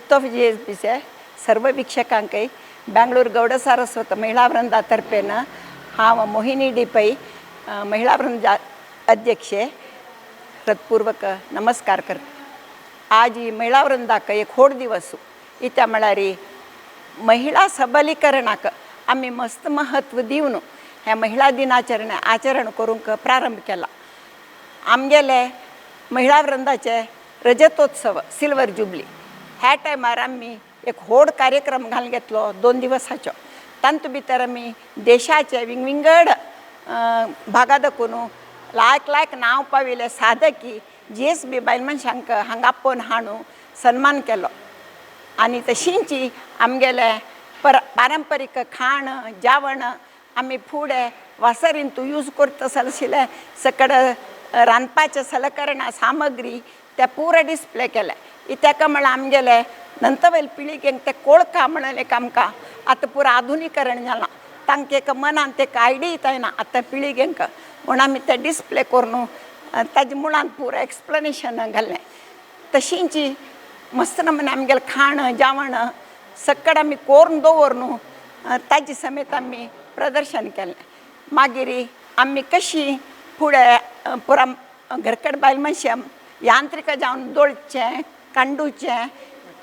उत्सव जे सर्व वीक्षकांकೈ बेंगळूರು गौड सारस्वत महिला वृंदातर्फेन हांव मोहिनी डी पै महिला वृंद अध्यक्षे हृदयपूर्वक नमस्कार करते. आज ही महिला वृंदाक एक व्हड दिवस इत्या म्हळ्यार महिला सबलीकरणाक आम्ही मस्त महत्व दिवन ह्या महिला दिनाचरण आचरण करूंक प्रारंभ केला. आमगेले महिला वृंदाचे रजतोत्सव सिल्वर जुबली ह्या टायमार आम्ही एक व्हड कार्यक्रम घालून घेतलो 2 दिवसाचो. तांतू भितर आमी देशाचे विंगड भागादकून लायक नांव पाविले साधकी GSB बायल मनशांक हांगा आपोवन हाडून सन्मान केलो. आनी तशींची आमगेले पारंपारीक खाण जेवण आमी फुडें वासरींतू यूज करता आशिल्ले सकड रांदपाचे सलकरणां सामग्री ते पुरो डिस्प्ले केले. इत्याका म्हळ्यार आमगेले नंतरवेल पिळगेक ते कोळखा म्हणून एक आमकां आतां पुरो आधुनीकरण जालां. तांकां एक मनांत एक आयडिया येतायना आतां पिळगेक म्हूण आमी ते डिस्प्ले करून ताजे मुळांत पुरो एक्सप्लेनेशन घालें. तशींची मस्त नमुने आमगेलें खाण जेवण सकड आमी कोरून दवरून ताजे समेत आमी प्रदर्शन केलें. मागीर आमी कशी फुडें पुरा घरकड बायल मनशां यांत्रिक जावन दोळचें कांडूचें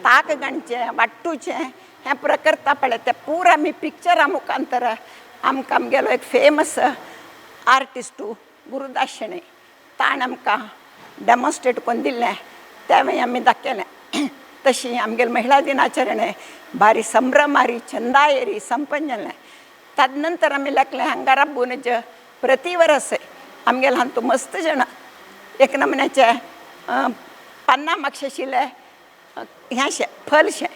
ताक घालचें वांट्टूचें हें पुरो करता पळय तें पुरो आमी पिक्चरा मुखांतर आमकां आमगेलो एक फेमस आर्टिस्टू गुरुदास शेणै ताणें आमकां डेमॉन्स्ट्रेट करून दिल्लें तें आमी दाखयलें. तशी आमगेले महिला दिनाचरण भारी संभ्रमारी चंदायेरी संपन्न जालें. ताजे नंतर आमी लागलें हांगा राबून प्रति वर्स आमगेले हातू मस्त जाण एक नमुन्याचे पन्ना म्हाका आशिल्लें हेंशें फलशें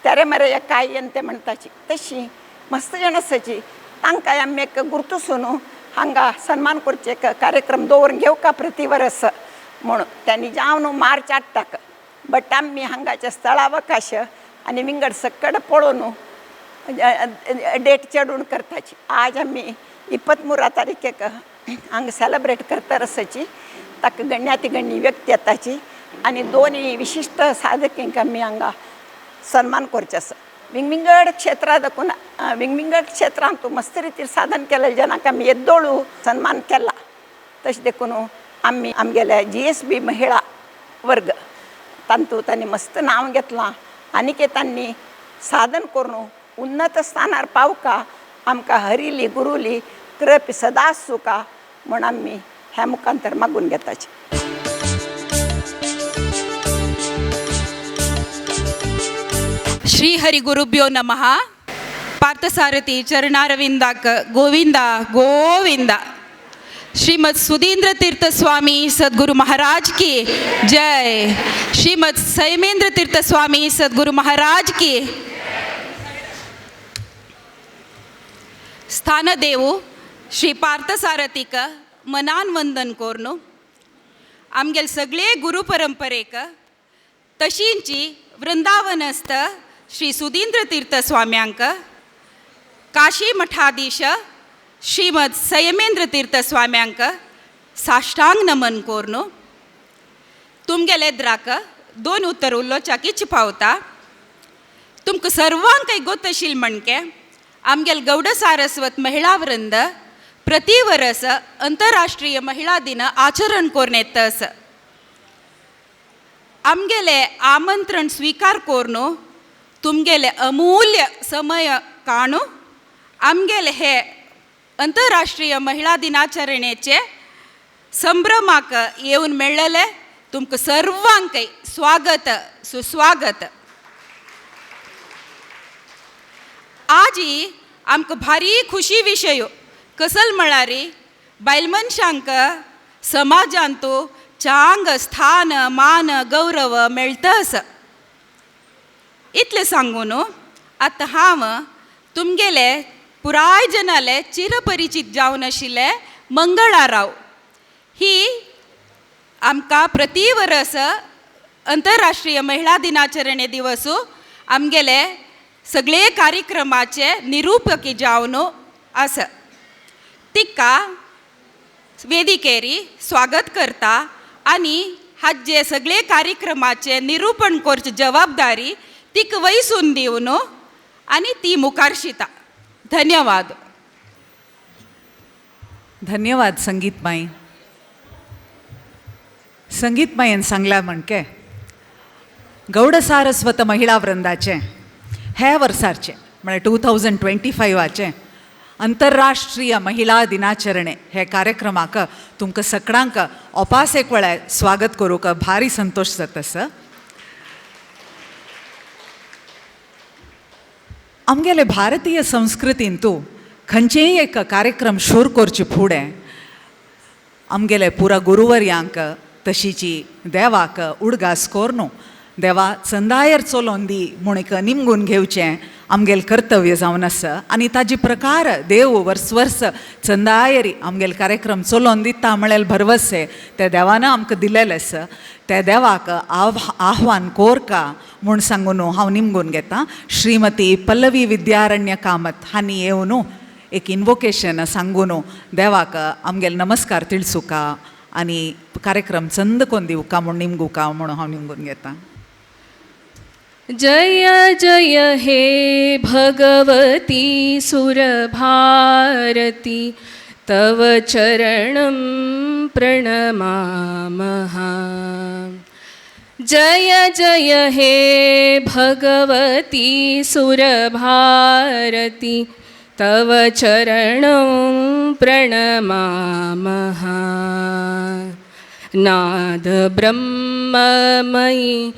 तेरे मरे एक कायन ते म्हणटाची तशी मस्त जाण आसाची तांकां आमी एक गुर्तुसून हांगा सन्मान करचे एक कार्यक्रम दवरून घेवका प्रति वर्स म्हणून त्यांनी जावन मार्च 8 बट आमी हांगाचे स्थळावकाश आनी विंगड सकड पळोवन डेट चेडून करताची. आज आमी 23 तारीखेक हांगा सेलेब्रेट करता आसाची. ताका गण्याती गणी व्यक्ती येताची आनी 2 विशिश्ट साधकींक आमी हांगा सन्मान करचे आसा. विंगड क्षेत्रां दाखोवन विंगड क्षेत्रांत मस्त रितीन साधन केलेल्या जनांक आमी येद्दोळू सन्मान केला. तशें देखून आमी आमगेले GSB महिला वर्ग तांतू तांणी मस्त नांव घेतलां आनी तांणी साधन करून उन्नत स्थानार पावका आमकां हरिली गुरुली कृपा सदांच सुका म्हूण आमी ह्या मुखांतर मागून घेताची. श्री हरि गुरुभ्यो नमः. पार्थसारथी चरणारविंदाक गोविंदा गोविंदा. श्रीमद सुधींद्र तीर्थ स्वामी सद्गुरु महाराज की जय. श्रीमद संयमेंद्र तीर्थ स्वामी सद्गुरु महाराज की. स्थानदेव श्री पार्थसारथीक मनान वंदन कोरून आमगेल सगळे गुरु परंपरेक तशींची वृंदावनस्थ श्री सुधींद्र तीर्थ स्वाम्यांक काशी मठाधीश श्रीमद संयमेंद्र तीर्थ स्वाम्यांक साष्टांग नमन कोरून तुमगेले द्राक 2 उत्तर उलोवच्याक इच्छ पावता. तुमकां सर्वांक गोत आशिल्लें म्हणके आमगेल गौड सारस्वत महिला वृंद प्रति वर्स अंतरराष्ट्रीय महिला दिन आचरण करून येतस. आमगेले आमंत्रण स्वीकार करून तुमगेले अमूल्य समय काणू आमगेले हे अंतरराष्ट्रीय महिला दिनाचरणेचे संभ्रमाक येवन मेळ्ळेले तुमकां सर्वांक स्वागत सुस्वागत. आज आमकां भारी खुशी विशय कसल म्हळ्यार बायल मनशांक समाजांतू चांग स्थान मान गौरव मेळटस. इतलें सांगून आतां हांव तुमगेले पुराय जनाले चिरपरिचीत जावन आशिल्ले मंगळा राव ही आमकां प्रति वर्स अंतरराष्ट्रीय महिला दिनाचरणे दिवस आमगेले सगळे कार्यक्रमाचे निरूपकी जावन आसा. तिका वेदिकेरी स्वागत करता आनी हाजे सगळे कार्यक्रमाचे निरूपण करची जबाबदारी तीक वयसून दिवन आणि ती मुखार शिता. धन्यवाद. धन्यवाद संगीतमाई. संगीतमायेन सांगला म्हणके गौड सारस्वत महिळा वृंदाचे हे वर्साचे म्हणजे 2025 अंतरराष्ट्रीय महिला दिनाचरणे हे कार्यक्रमाक तुमकां सगळ्यांक अपास एक वेळा स्वागत करूक भारी संतोष जाता. आमगेले भारतीय संस्कृतींतू खंयचेय एक कार्यक्रम शूर करचे फुडें आमगेले पुरा गुरुवर्यांक तशीची देवाक उडगास कोरनू देवा चंदायर चलोवन दी म्हूण एक निमगून घेवचें आमगेल कर्तव्य जावन आसा. आनी ताजे प्रकार देव वर्स वर्स चंदायरी आमगेल कार्यक्रम चलोवन दिता म्हळ्यार भरवसे ते देवान आमकां दिलेलें आसा. त्या देवाक आव्हान कोरका म्हूण सांगून हांव निमगून घेतां. श्रीमती पल्लवी विद्यारण्य कामत हांणी येवन एक इन्वोकेशन सांगून देवाक आमगेल नमस्कार तिळसुका आनी कार्यक्रम चंद कोन्न दिवका म्हूण निमगुका म्हणून हांव निमगून घेतां. जय जय हे भगवती सुरभारती तव चरणं प्रणमामः. जय जय हे भगवती सुरभारती तव चरणं प्रणमामः. नाद ब्रह्ममयी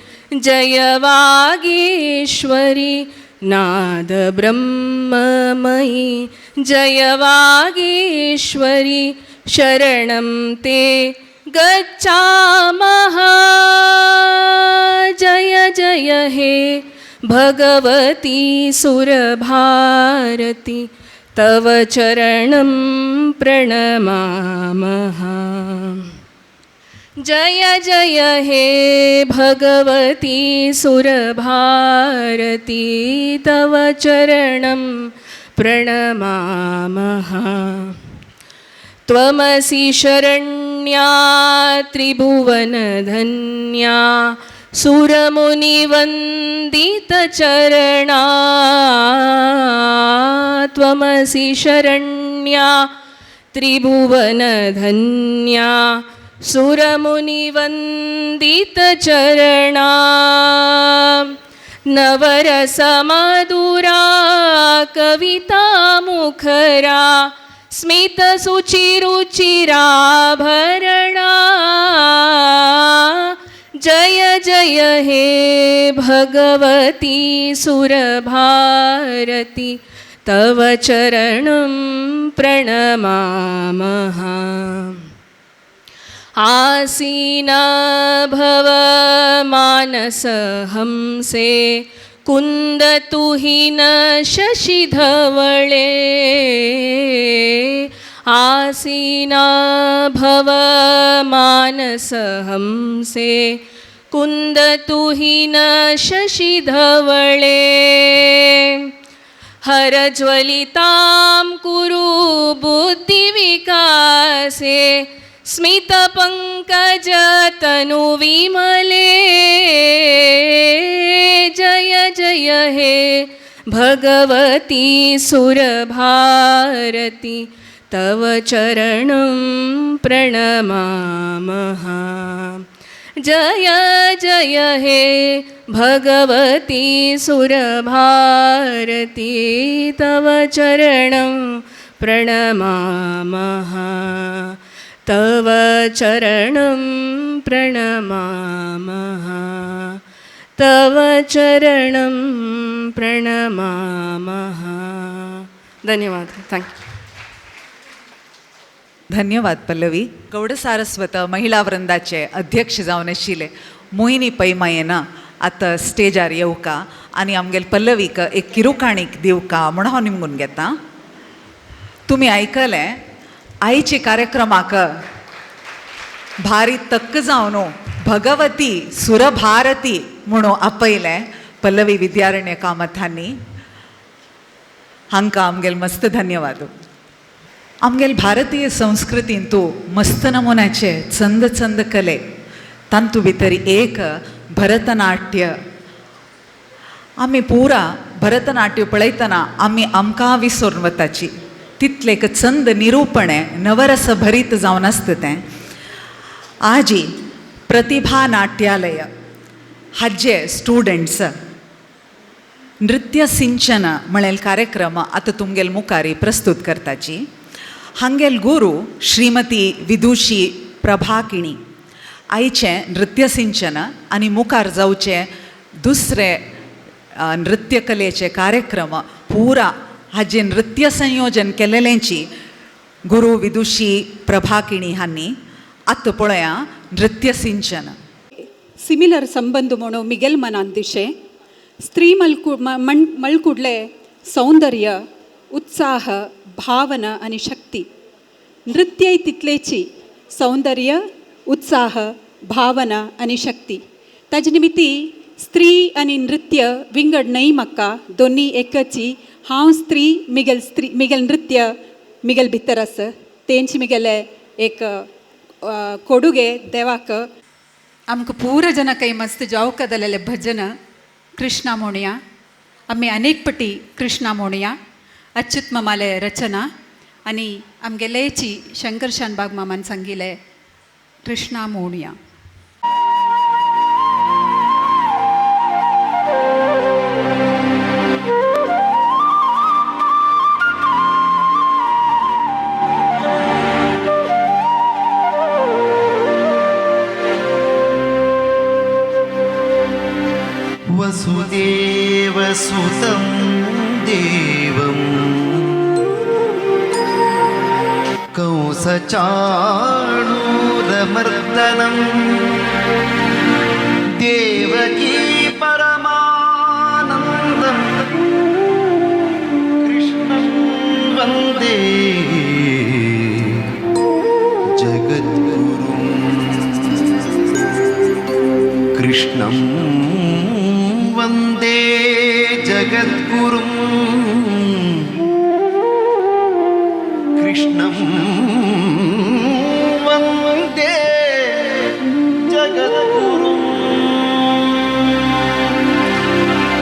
जय वागीश्वरी नाद ब्रह्ममयी जय वागीश्वरी शरणं ते गच्छामः. जय जय हे भगवती सुरभारती तव चरणं प्रणमामः. जय जय हे भगवती सुरभारती तव चरणं प्रणमामः. त्वमसि शरण्या त्रिभुवनधन्या सुरमुनिवन्दितचरणा. त्वमसि शरण्या त्रिभुवनधन्या सुरमुनिवन्दितचरणा. नवरसमधुरा कविता मुखरा स्मितसुचिरुचिराभरणा. जय जय हे भगवती सुरभारती तव चरणं प्रणमामः. आसीना भव मानस हमसे कुन्दतुहिन शशिधवळे. आसीना भव मानस हमसे कुन्दतुहिन शशिधवळे. हरज्वलितां कुरु बुद्धिविकासे स्मितपङ्कजतनुविमले. जय जय हे भगवती सुरभारती तव चरणं प्रणमामः. जय जय हे भगवती सुरभारती तव चरणं प्रणमामः. तव चरणं प्रणमामः. तव चरणं प्रणमामः. धन्यवाद. थँक्यू. धन्यवाद पल्लवी. गौड सारस्वत महिला वृंदाचे अध्यक्ष जावन आशिल्ले मोहिनी पै मायेन आतां स्टेजार येवका आनी आमगेल पल्लवीक एक किरुकाणीक दिवका म्हूण हांव निमगून घेतां. तुमी आयकलें आयचे कार्यक्रमाक भारी तक्क जावन भगवती सुरभारती म्हणून आपयलें पल्लवी विद्यारण्य कामत हांणी. हांकां आमगेल मस्त धन्यवाद. आमगेल भारतीय संस्कृतींतू मस्त नमुन्याचे चंद चंद कले तांतू भितर एक भरतनाट्य आमी पुरा भरतनाट्य पळयतना आमी आमकां विसरून वताची तितले एक चंद निरूपणे नवरस भरीत जावन आसता तें आजी प्रतिभा नाट्यालय हाजे स्टुडंट्स नृत्य सिंचन म्हणेल कार्यक्रम आतां तुमगेल मुखारी प्रस्तुत करताची हांगेल गुरू श्रीमती विदुशी प्रभाकिणी आयचे नृत्य सिंचन आनी मुखार जावचे दुसरे नृत्य कलेचे कार्यक्रम पुरा हाजे नृत्य संयोजन केलेलेंची गुरू विदुशी प्रभाकिणी हांनी आतां पळया नृत्य सिंचन सिमिलर संबंध म्हणून मिगेल मनांदिशे स्त्री मळकुडले सौंदर्य उत्साह भावना आणि शक्ती नृत्य तितलेची सौंदर्य उत्साह भावना आणि शक्ती ताजे निमित्ती स्त्री आणि नृत्य विंगड न्हय म्हाका दोनी एकची हांव स्त्री मिगेल नृत्य मिगेल भितर आसा तेंची मिगेले एक कोडुगे देवाक आमकां पूरा जन काही मस्त जावक जालेले भजन कृष्णा म्हणुया आमी अनेक पटी कृष्णा म्हणुया अच्युत मामाले रचना आनी आमगेलेची शंकर शानबाग मामान सांगिले कृष्णा म्हणुया वसुदेवसुतं देवं कंसचाणूरमर्दनं देवकी परमानन्दं कृष्णं वन्दे जगद्गुरुं कृष्णं वन्दे जगद्गुरुं कृष्णं वन्दे जगद्गुरुं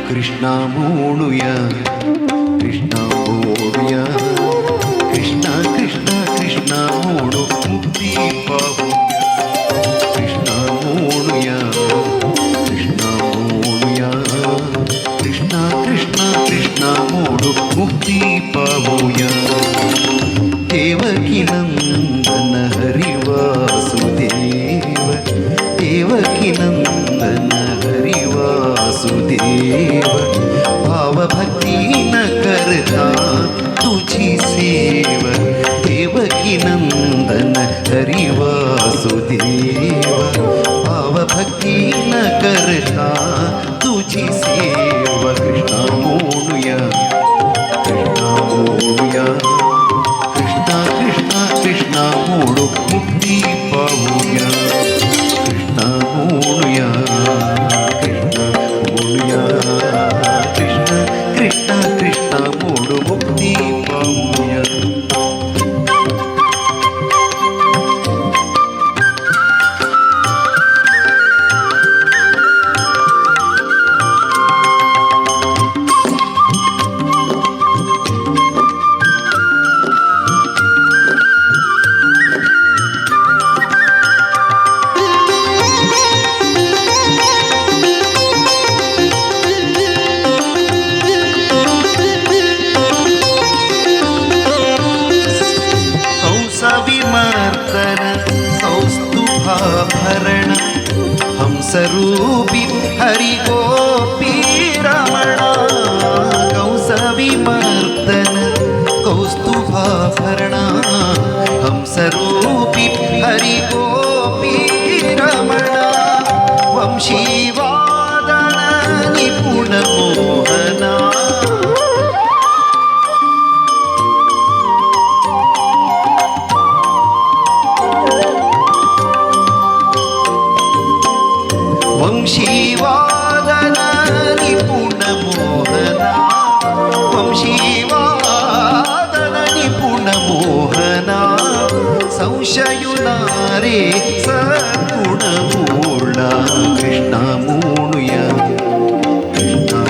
कृष्णा म्हणुया कृष्णा म्हणुया कृष्णा कृष्णा कृष्णा म्हणू मुक्ती पावूया कृष्णा म्हणुया कृष्णा कृष्णा कृष्णा मोडू मुक्ती पावूया देवकी नंदन हरी वासुदेव देवकी नंदन हरी वासुदेव भावभक्ती न करता तुझी सेव देवकी नंदन हरी वासुदेव भावभक्ती न करता तुझी सेवा कृष्णा म्हणुया कृष्णा म्हणुया कृष्णा कृष्णा कृष्णा म्हणू मुक्ती पावूया कृष्णा म्हणुया कृष्णा म्हणुया कृष्णा कृष्णा कृष्णा म्हणू मुक्ती पावूया भरण हंसरूपी हरि गोपी रमणा कंसविमर्दन कौस्तुभाभरणा हंसरूपी हरि गोपी रमणा वंशीवादन निपुण मोहना वंशीवादन निपुण मोहना वंशीवादन निपुण मोहना संशयुनारे सद्गुण मूर्णा कृष्णा म्हणुया कृष्णा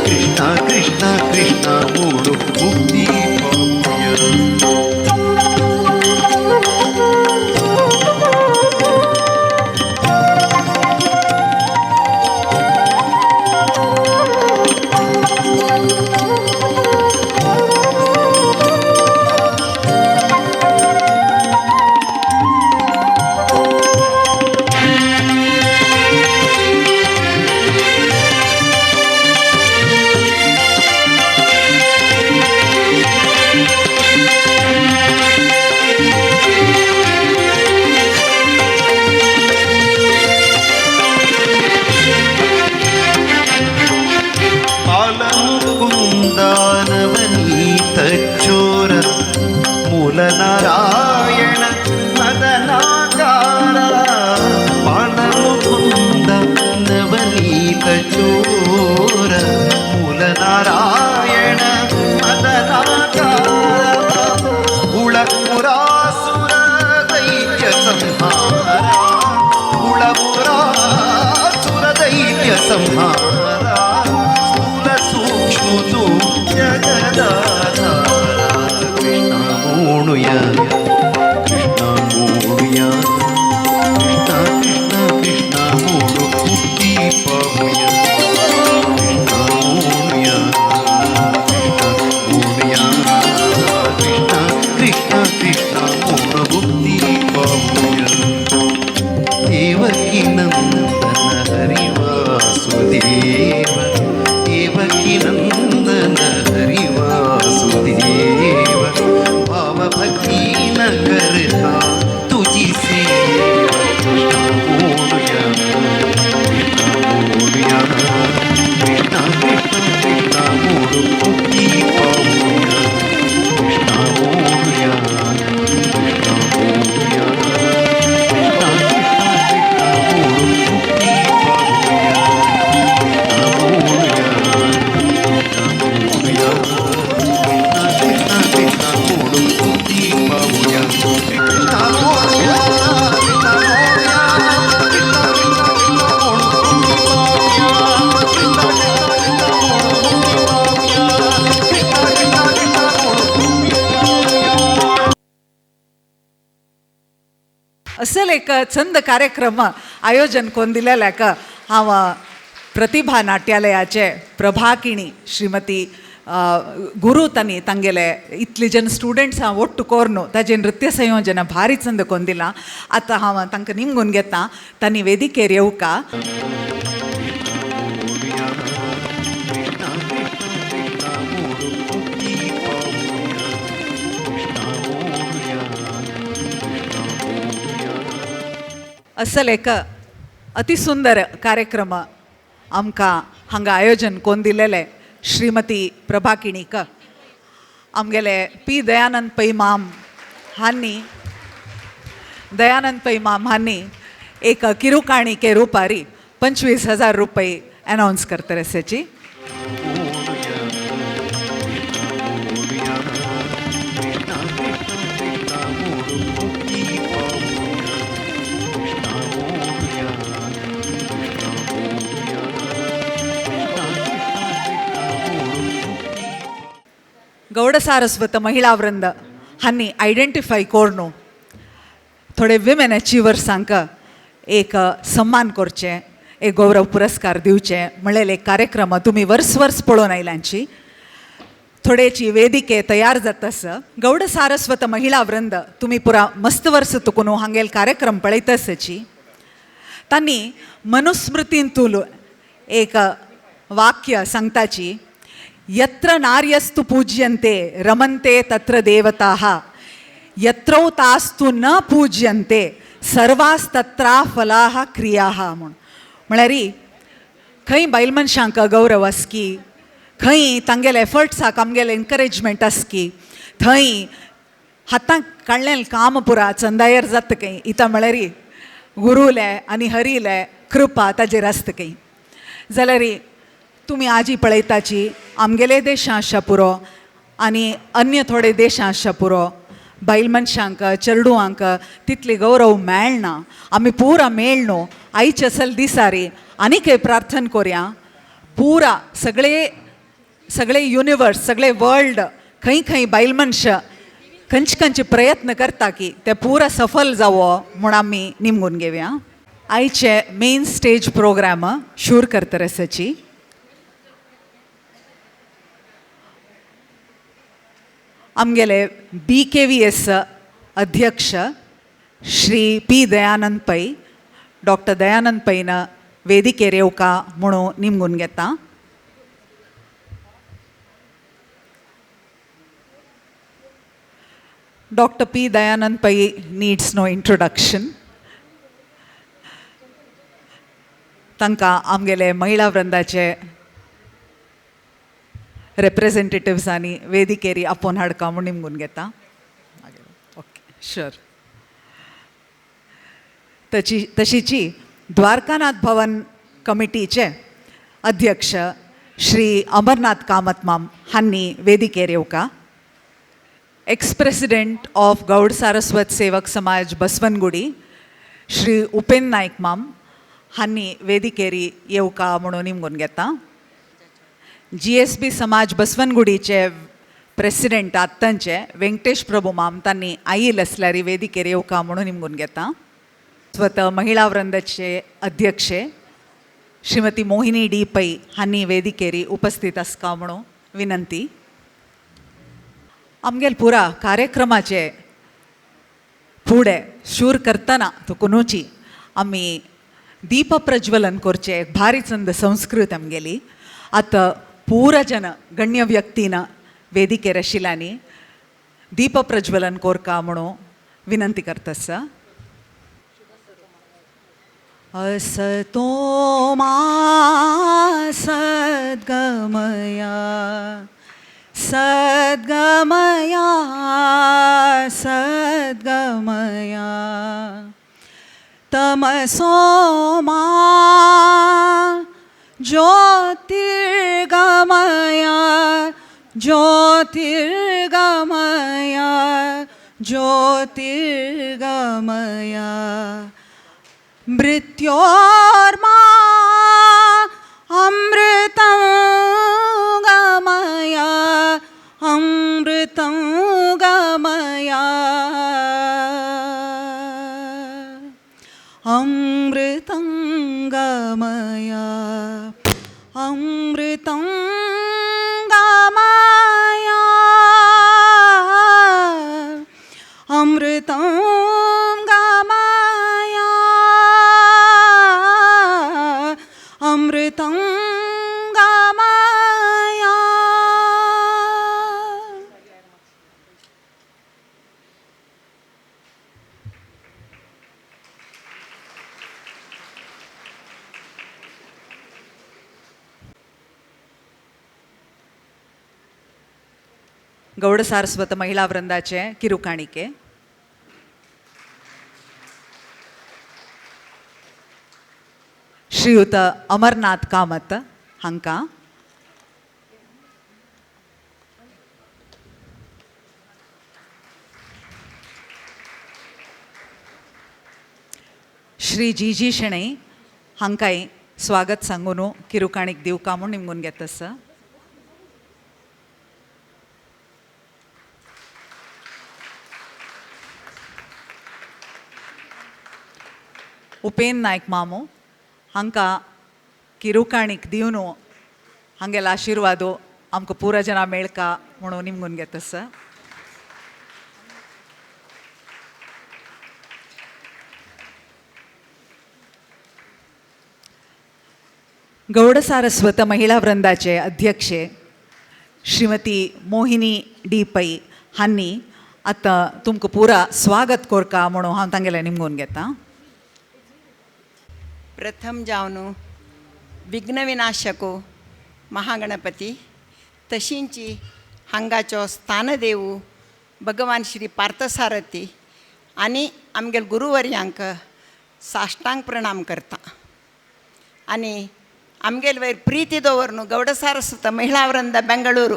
कृष्ण कृष्ण कृष्ण मूडु मुक्ती पाहूया बालमुकुन्दानवनीत चोर मूलनारायण मदनाकार बालमुकुन्द नवनीत चोर मूलनारायण मदनाकार गुळपुरासुर दैत्य संहारा गुळपुरासुर दैत्य संहारा सूक्ष्म जगदाधारा कृष्ण मोणुया कृष्ण मोणुया कृष्ण कृष्ण कृष्ण मोणु मुक्ती पाहूया कृष्ण मोणुया कृष्ण मोणुया कृष्ण कृष्ण कृष्ण मोणु मुक्ती पाहूया देवकी नंदन हरि वासुदेव देवकी नंदन हरि वासुदेव भावभक्ती न करता तुझी सेवा कृष्ण मोरया कृष्ण कृष्ण कृष्ण मोर मुक्ती पाहूया कृष्ण मोरया कृष्ण मोरया असल एक चंद कार्यक्रम आयोजन कोण दिलेल्याक हांव प्रतिभा नाट्यालयाचे प्रभाकिणी श्रीमती गुरू तांणी तांगेले इतले जन स्टुडंट्स हांव ಒಟ್ಟು कोरनु ताजे नृत्य संयोजन भारी चंद ಕೊಂದಿಲ್ಲ आतां हांव तांकां निमगून घेता तांणी वेदिकेर येवका असल एक अतिसुंदर कार्यक्रम आमकां हांगा आयोजन कोण दिलेले श्रीमती प्रभाकिणीक आमगेले पी दयानंद पै माम हांनी एक किरुकाणी के रुपारी 25,000 रुपये अनाउंस करता रस्याची गौड सारस्वत महिला वृंद हांनी आयडेंटिफाय कोरनु थोडे विमेन अचिवर्सांक एक सम्मान करचे एक गौरव पुरस्कार दिवचे म्हणलेले एक कार्यक्रम तुम्ही वर्स पळोवन आयल्यांची थोडेची वेदिके तयार जातस गौड सारस्वत महिला वृंद तुम्ही पुरा मस्त वर्स तुकुनू हांगेल कार्यक्रम पळयतसची तांणी मनुस्मृतींतूल एक वाक्य सांगताची यत्र नार्यस्तु पूज्यन्ते रमन्ते तत्र देवताः यत्रौ तास्तु न पूज्यन्ते सर्वास्तत्रा फलाः क्रियाः म्हळ्यार खंय बायल मनशांक गौरव आसकी खंय तांगेले एफर्ट्साक आमगेले एनकरेजमेंट आसकी थंय हातांक काडलें काम पुरा चंदायर जाता खंय इता म्हळ्यार गुरुले आनी हरिले कृपा ताजेर आसता खंय जाल्यार तुमी आजी पळयताची आमगेले देशां आसचा पुरो आनी अन्य थोडे देशां आसचा पुरो बायल मनशांक चेडूआंक तितले गौरव मेळना आमी पुरा मेळनो आयचे सल दिसारी आनीक प्रार्थना कोरया पुरा सगळे युनिवर्स सगळे वर्ल्ड खंय खंय बायल मनशां खंयचे प्रयत्न करता की ते पुरा सफल जावो म्हूण आमी निमगून घेवया. आयचे मेन स्टेज प्रोग्राम शूर करतरसाची आमगेले BKVS अध्यक्ष श्री P. दयानंद पै डॉक्टर दयानंद पैन वेदिकेर येवका म्हणून निमगून घेता. Doctor P. दयानंद पै नीड्स नो इंट्रोडक्शन. तांकां आमगेले महिला वृंदाचे रिप्रेझेंटेटिव्हजांनी वेदिकेरी आपोवन हाडका म्हूण निमगून घेता. Okay sure. तशीची द्वारकानाथ भवन कमिटीचे अध्यक्ष श्री अमरनाथ कामत माम हांनी वेदिकेर येवका. Ex president of Gaud Saraswat Sevak Samaj Basavanagudi Shri Upen Nayak माम हांनी वेदिकेरी येवका म्हणून निमगून घेता. GSB समाज बसवनगुडीचे प्रेसिडेंट आत्तांचे वेंकटेश प्रभू माम तांणी आईल असल्यारी वेदिकेर येवका म्हणून निमगून घेता. स्वतः महिला वृंदाचे अध्यक्षे श्रीमती मोहिनी D. पै हांनी वेदिकेरी उपस्थित आसका म्हणून विनंती. आमगेल पुरा कार्यक्रमाचे फुडें शूर करतना तुकुनूची आमी दीप प्रज्वलन करचे एक भारी चंद संस्कृत आमगेली. आतां पूरा जन गण्य व्यक्तीन वेदिकेर आशिल्ल्यांनी दीप प्रज्वलन कोरका म्हणून विनंती करता आसा. असतो मा सद्गमया सद्गमया सद्गमया तमसो मा ज्योतिर्गमया ज्योतिर्गमया ज्योतिर्गमया मृत्योर्मा अमृतं गमया अमृतं गमया अमृतं गमया अमृतं गमया अमृतं गमया अमृतं गमया. गौड सारस्वत महिला वृंदाचे किरुकाणिके श्रीयुत अमरनाथ कामत हांकां श्री जी शेणै हांकांय स्वागत सांगून किरुकाणीक दिवका म्हूण निमगून घेता आसा. उपेन नायक मामू हांकां किरुकाणीक दिवन हांगेलो आशिर्वादो आमकां पुरा जना मेळका म्हणून निमगून घेता आसा. गौड सारस्वत महिला वृंदाचे अध्यक्षे श्रीमती मोहिनी D. पै हांनी आतां तुमकां पुरा स्वागत कोरका म्हणून हांव तांगेलें निमगून घेता. प्रथम जावन विघ्न विनाशको महागणपती तशींची हांगाचो स्थानदेव भगवान श्री पार्थसारथी आनी आमगेल गुरुवर्यांक साश्टांग प्रणाम करता. आनी आमगेल वयर प्रिती दवरून गौड सारस्वत महिला वृंद बेंगळूरू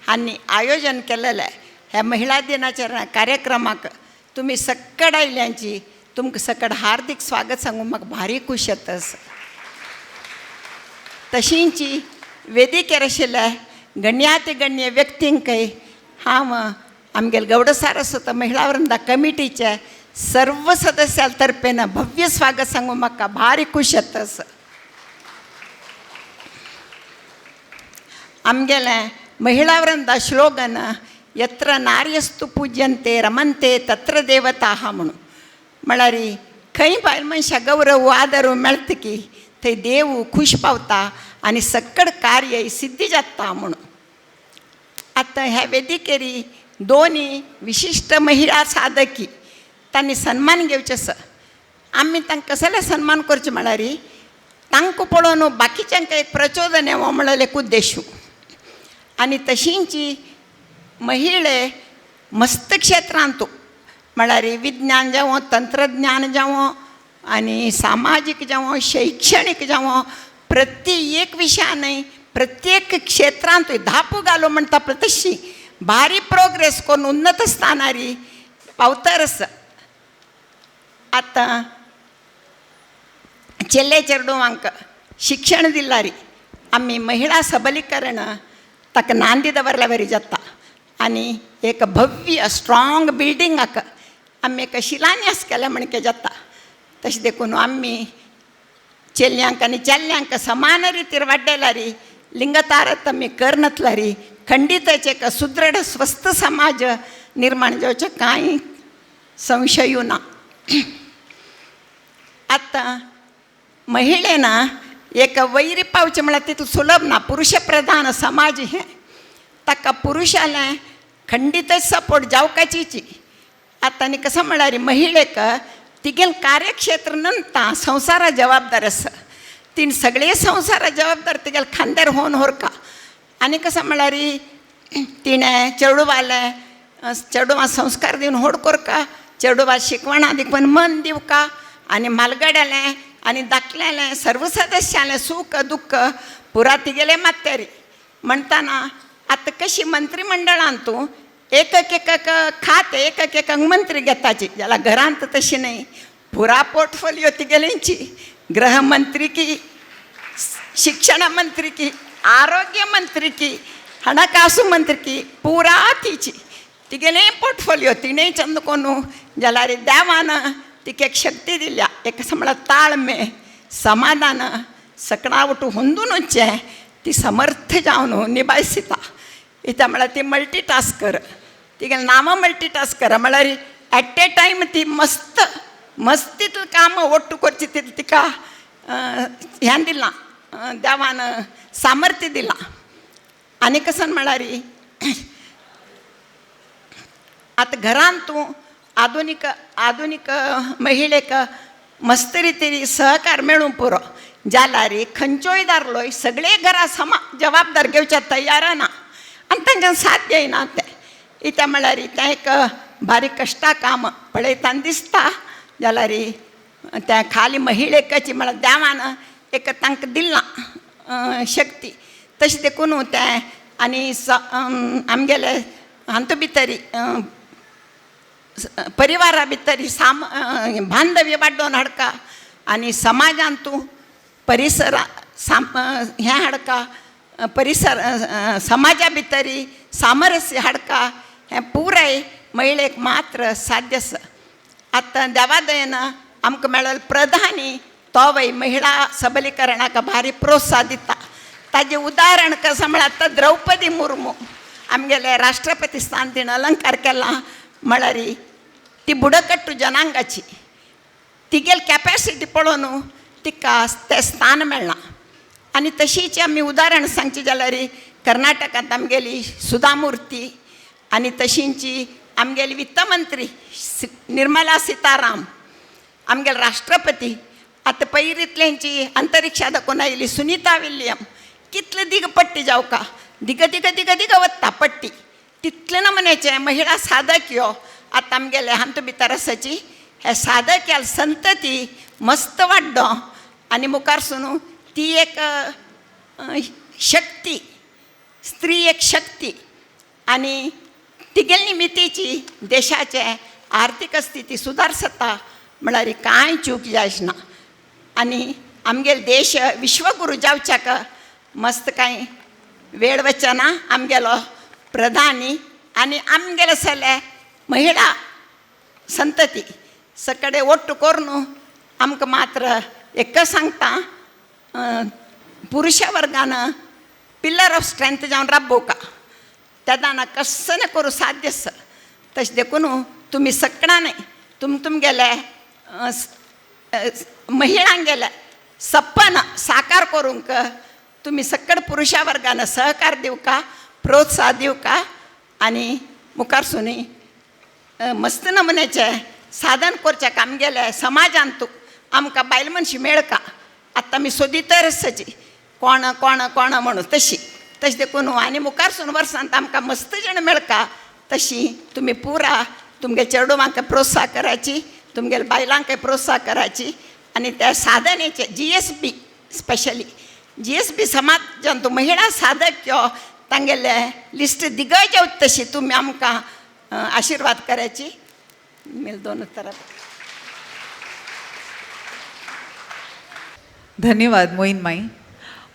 हांणी आयोजन केलेले ह्या महिला दिनाचरण कार्यक्रमाक तुमी सकड आयल्यांची तुमकां सकड हार्दिक स्वागत सांगून म्हाका भारी खूश येता. तशींची वेदिकेर आशिल्ल्या गण्याति गण्य व्यक्तींकय हांव आमगेले गौड सारस्वत महिला वृंदा कमिटीचे सर्व सदस्यां तर्फेन भव्य स्वागत सांगून म्हाका भारी खूश येता. आमगेले महिला वृंदा श्लोगन यत्र नार्यस्तु पूज्यन्ते रमन्ते तत्र देवताः म्हणून म्हळ्यार खंय बायल मनशाक गौरव आदर मेळटकी थंय देव खूश पावता आनी सक्कड कार्य सिद्धी जाता म्हणून. आतां ह्या वेदिकेर दोन्ही विशिष्ट महिला साधकी तांणी सन्मान घेवचो आसा. आमी तांकां कसले सन्मान करचे म्हळ्यार तांकां पळोवन बाकीच्यांक एक प्रचोदन येवं म्हणलें एक उद्देश. आनी तशींची महिळे मस्त क्षेत्रांत म्हळ्यार विज्ञान जावं तंत्रज्ञान जावं आनी सामाजीक जावं शैक्षणीक जावं प्रत्येक विशयान प्रत्येक क्षेत्रांत धापू घालो म्हणटा पळय तशी भारी प्रोग्रेस करून उन्नत स्थानार पावतर आसा. आतां चेले चेडवांक शिक्षण दिल्यार आमी महिला सबलीकरण ताका नांदी दवरल्या बरी जाता. आनी एक भव्य स्ट्रॉंग बिल्डिंगाक आमी एक शिलान्यास केल्या म्हणके जाता. तशें देखून आमी चेल्यांक आनी चेल्यांक समान रितीर वाडयल्यार लिंग तारतम्य करनातल्यार खंडीतच एक सुदृढ स्वस्थ समाज निर्माण जावचें कांय संशय ना. आतां महिलेन एक वैरी पावचें म्हळ्यार तितून सुलभ ना. पुरुश प्रधान समाज हें ताका पुरुशालें खंडीतच सपोर्ट जावपाचीच. आतां आनी कसं म्हळ्यार महिलेक तिगेल कार्यक्षेत्र नंतर संवसारा जबाबदार आसा. तीन सगळे संवसारा जबाबदार तिगेल खांद्यार होवन व्हरका. आनी कसं म्हळ्यार तिणें चेडवां संस्कार दिवन व्हड करका, चेडवां शिकवणां दिवून मन दिवका आनी म्हालगड्यालें आनी धाकल्यालें सर्व सदस्यालें सूख दुख्ख पुरा तिगेले माथ्यारी म्हणटाना आतां कशी मंत्रिमंडळांत एक खातें एक मंत्री घेताची जाल्यार घरांत तशी न्हय. पुरा पोर्टफोलियो तिगेलींची गृहमंत्री की शिक्षण मंत्री की आरोग्य मंत्री की हणकासु मंत्री की पुरा तिची तिगेलें पोर्टफोलियो तिणें चंद कोनू जाल्यार देवान तिका एक शक्ती दिल्या. एक म्हळ्यार ताळमे समाधान सकाळवटू हुंदूनचें ती समर्थ जावन निभायसिता. इता म्हळ्यार ती मल्टीटास्कर तिगेलें नांव मल्टीटास्कर म्हळ्यार एट ए टायम ती मस्तीत कामां ओट्टू करची तिका ह्यान दिलां देवान सामर्थ्य दिलां. आनी कसं म्हळ्यार आतां घरांत तूं आधुनीक महिलेक मस्त रितीन सहकार मेळूं पुरो जाल्यार खंयच्योय दारलोय सगळे घरा जबाबदार घेवच्या तयार ना आनी तांकां साध्य ना तें. इता म्हळ्यार तें एक भारी कश्टा काम पळयतना दिसता जाल्यार तें खाली महिलेकची म्हळ्यार देवान एक तांकां दिलां शक्ती. तशें देखून तें आनी आमगेले हांतू भितर परिवारा भितर बांधव्य वाडोवन हाडका आनी समाजांत तूं परिसरा हें हाडका परिसर समाजा भितर सामरस्य हाडका हें पुराय महिलेक मात्र साध्य आसा. आतां देवा दयेन आमकां मेळ्ळेलो प्रधानी तोवय महिला सबलीकरणाक भारी प्रोत्साहन दिता. ताजें उदाहरण कशें म्हळ्यार आतां द्रौपदी मुर्मू आमगेले राष्ट्रपती स्थान तिणें अलंकार केला म्हळ्यार ती बुडकट्टू जनांगाची तिगेल कॅपॅसिटी पळोवन तिका तें स्थान मेळ्ळां. आनी तशीच आमी उदाहरण सांगची जाल्यार कर्नाटकांत आमगेली सुधा मुर्ती आनी तशींची आमगेली वित्त मंत्री निर्मला सिताराम आमगेले राष्ट्रपती आतां पयलींतल्यांची अंतरिक्षा दाखोवन आयली सुनीता विल्यम कितले दिग पट्टी जावका दिग वत्ता पट्टी तितले नमुन्याचे महिला साधक ह्यो आतां आमगेले हांतू भितर आसाची हे साधक ह्या संतती मस्त वाडडो आनी मुखारसून ती एक शक्ती स्त्री एक शक्ती आनी तिगेल निमित्तेची देशाचे आर्थीक स्थिती सुदारसता म्हळ्यार कांय चूक जायना. आनी आमगेले देश विश्वगुरू जावच्याक मस्त कांय वेळ वचना आमगेलो प्रधानी आनी आमगेले सगळे महिला संतती सकಡೆ ಒಟ್ಟು कोरून आमकां मात्र एक सांगता पुरुशा वर्गानं पिल्लर ऑफ स्ट्रेंथ जावन राबोवका तेदाना कसं न करूं साध्य आसा तशें देखून तुमी सकणांनी तुमगेले महिलांगेले सपन साकार करूंक तुमी सकड पुरुशा वर्गानं सहकार दिवका प्रोत्साह दिवका आनी मुखार सुनी मस्त नमुन्याचे साधन करचें आमगेले समाजांत आमकां बायल मनशी मेळका आतां आमी सोदितर आसाची कोण कोण कोण म्हणून तशें देखून आनी मुखार सून वर्सांत आमकां मस्त जण मेळका तशी तुमी पुरा तुमगे चेडूवांक प्रोत्साह कराची तुमगेले बायलांक प्रोत्साह कराची आनी त्या साधनेचे GSB स्पेशली GSB समाजांत तूं महिला साधक किंवा तांगेले लिस्ट दिग्गज तशी तुमी आमकां आशिर्वाद कराची मिल दोनों तरफ. धन्यवाद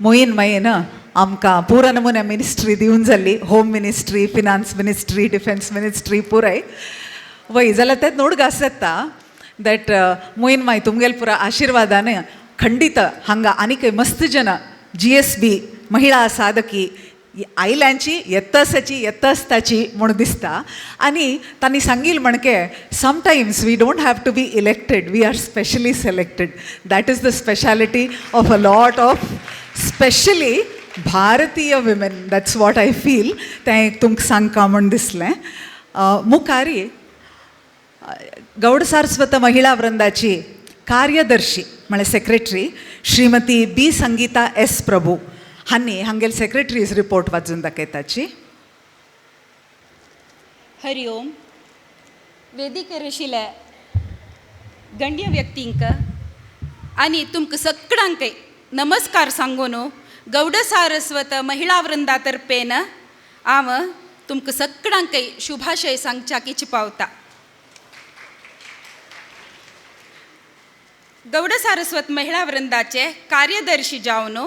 मोहीन माईनं आमकां पुरा नमुन्या मिनिस्ट्री दिवन जाल्ली home ministry finance ministry defence ministry पुराय वय जाल्यार तें नोड आसता दॅट मोहीन माई तुमगेले पुरा आशिर्वादान खंडित हांगा आनीक मस्त जन GSB महिला साधकी आयल्यांची येत्तस्ताची म्हूण दिसता आनी तांणी सांगिल्लें म्हणके sometimes we don't have to be elected we are specially selected that is the speciality of a lot of specially भारतीय women that's what I feel तें तुमकां सांगका म्हूण दिसलें. मुखारी गौड सारस्वत महिला वृंदाची कार्यदर्शी म्हळ्यार secretary Shrimati B. Sangeeta S. प्रभू हांणी हांगेले सेक्रेटरीज रिपोर्ट वाचून दाखयताची. हरि ओम. वेदिकेर आशिल्ल्या गण्य व्यक्तींक आनी तुमकां सगळ्यांक नमस्कार सांगून गौड सारस्वत महिला वृंदा तर्फेन हांव तुमकां सगळ्यांक शुभाशय सांगच्याक इच्छ पावता. गौड सारस्वत महिला वृंदाचे कार्यदर्शी जावन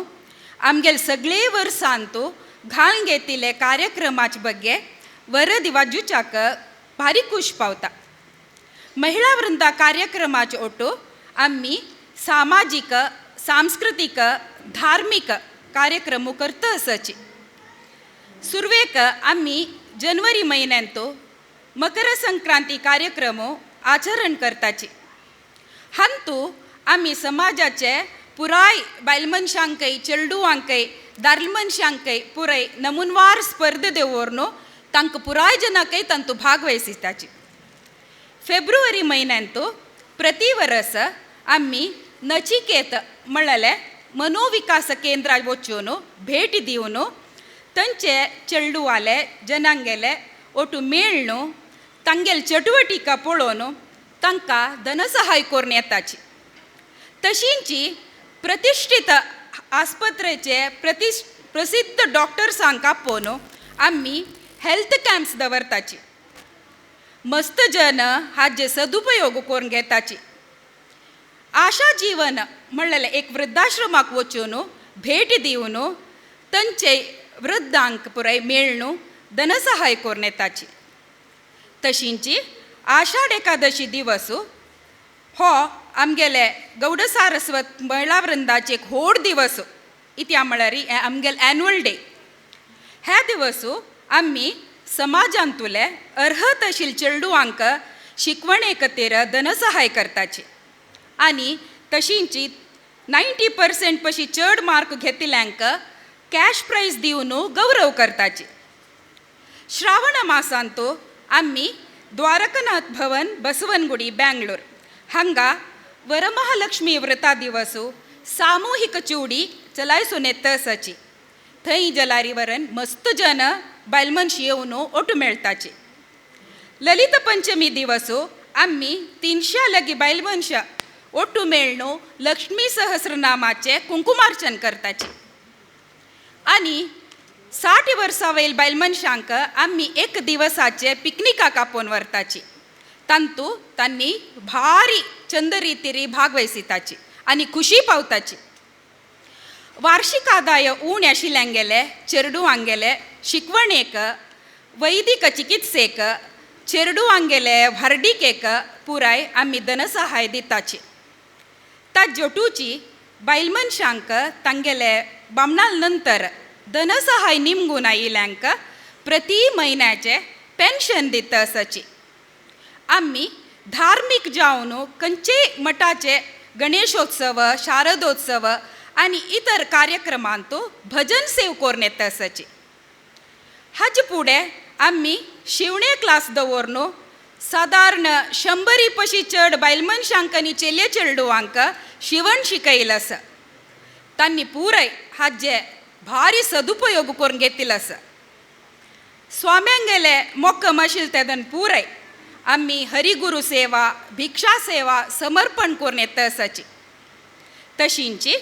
आमगेले सगळे वर्सांत घालून घेतिल्ले कार्यक्रमाचे बग्गे वरदी वाजूच्याक भारी खूश पावता. महिला वृंदा कार्यक्रमाचे ओटो आमी सामाजीक सांस्कृतीक धार्मीक कार्यक्रम करता आसाची. सुरवेक आमी जनवरी म्हयन्यांत मकर संक्रांती कार्यक्रम आचरण करताची. हांतू आमी समाजाचे पुराय बायल मनशांकय चेडूवांकय दादले मनशांकय पुराय नमुनवार स्पर्धा दवरून तांकां पुराय जनांकय तांतू भागवहिसिताची. फेब्रुवारी म्हयन्यांत प्रति वर्स आमी नचिकेत म्हणलें मनोविकास केंद्राक वचून भेट दिवन तांचे चेडूवाले जनांगेले ओटू मेळून तांगेले चटवटिका पळोवन तांकां धनसहाय करून येताची. तशींची प्रतिश्ठीत आस्पत्रेचे प्रसिद्ध डॉक्टर्सांक आपोवन आमी हेल्थ कॅम्प्स दवरताची. मस्त जन हाचे सदुपयोग करून घेताची. आशा जीवन म्हणलेले एक वृद्धाश्रमाक वचून भेट दिवन तांचे वृद्धांक पुराय मेळून धनसहाय करून येताची. तशींची आषाढ एकादशी दिवस हो आमगेले गौड सारस्वत महिला वृंदाचे एक व्हड दिवस इत्या म्हळ्यार आमगेले एन्युअल डे. ह्या दिवस आमी समाजांतुले अर्हत आशिल्ले चेडूवांक शिकवणे खातीर धनसहाय करताची आनी तशींची 90% पशी चड मार्क घेतिल्ल्यांक कॅश प्रायज दिवन गौरव करताची. श्रावण मासांत आमी द्वारकानाथ भवन बसवनगुडी बेंगलोर हांगा वरमहालक्ष्मी व्रता दिवस सामुहीक चुडी चलायसून येता आसाची. थंय जलारी वरन मस्त जन बायल मनशी येवन ओटू मेळटाची. ललित पंचमी दिवस आमी 300 लगी बायल मनशां ओटू मेळून लक्ष्मी सहस्रनामाचे कुंकुमार्चन करताची. आनी 60 वर्सां वयल बायल मनशांक आमी एक दिवसाचे पिकनिकाक आपोवन व्हरताची. तांतू तांणी भारी चंद रितीरी भागवहिसिताची आनी खुशी पावताची. वार्षिक आदाय उणे आशिल्ल्यांगेले चेडूआंगेले शिकवणेक वैदिक चिकित्सेक चेडूआंगेले व्हरडिकेक पुराय आमी धनसहाय दिताची ता जोटूची बायल मनशांक तांगेले बामणाल नंतर धनसहाय निमगून आयिल्ल्यांक प्रति म्हयन्याचे पेन्शन दिता आसाची आमी धार्मीक जावन खंयचेय मठाचे गणेशोत्सव शारदोत्सव आनी इतर कार्यक्रमांत भजन सेव करून येता आसाची हाचे फुडें आमी शिवणे क्लास दवरून सादारण 100 पशी चड बायल मनशांक आनी चेले चेडूवांक शिवण शिकयला आसा तांणी पुराय हाचे भारी सदुपयोग करून घेतिल्लो आसा स्वाम्यांगेले मोक्कम आशिल्ले तेदन पुराय आमी हरिगुरू सेवा भिक्षा सेवा समर्पण करून येता आसाची तशींची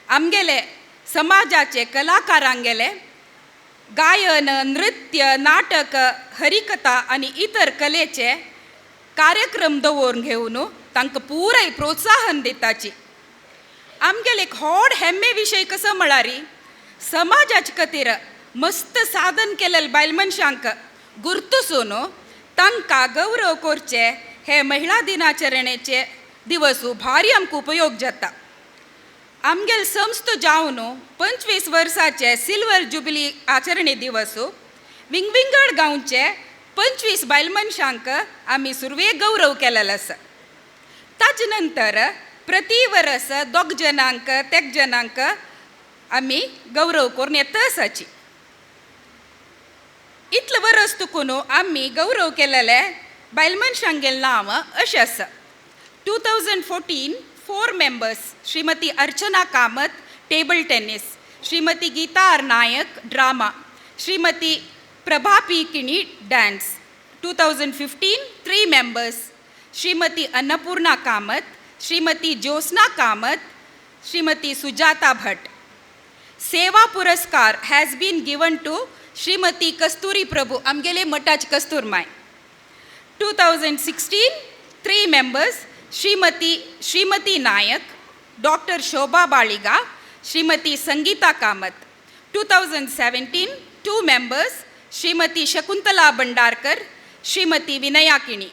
आमगेले समाजाचे कलाकारांगेले गायन नृत्य नाटक हरिकथा आनी इतर कलेचे कार्यक्रम दवरून घेवन तांकां पुराय प्रोत्साहन दिताची आमगेले एक व्हड हेम्मे विशय कसो म्हळ्यार समाजाचे खातीर मस्त साधन केलेले बायल मनशांक गुर्तुसून तांकां गौरव करचे हे महिला दिनाचरणेचे दिवस भारी आमकां उपयोग जाता आमगेल संस्थ जावन 25 वर्साचे सिल्वर जुबिली आचरणे दिवस विंगविंगड गांवचे 25 बायल मनशांक आमी सुरवे गौरव केलेलो आसा ताचे नंतर प्रति वर्स 2 जनांक 3 जनांक आमी गौरव करून येता आसाची इतले वर्स तुकून आमी गौरव केलेले बायल मनशांगेले नांव अशें आसा 2014 4 members Shrimati Archana Kamath table tennis Shrimati Geeta R Nayak drama Shrimati Prabha P Kini dance 2015 3 members Shrimati Annapurna Kamath Shrimati Jyotsna Kamath Shrimati Sujata Bhatt Seva Puraskar has been given to Shrimati Kasturi Prabhu आमगेले मठाची कस्तूरमाय 2016 3 members Shrimati Nayak doctor Shobha Baliga Shrimati Sangeeta Kamath 2017 2 members Shrimati Shakuntala Bhandarkar Shrimati Vinaya Kini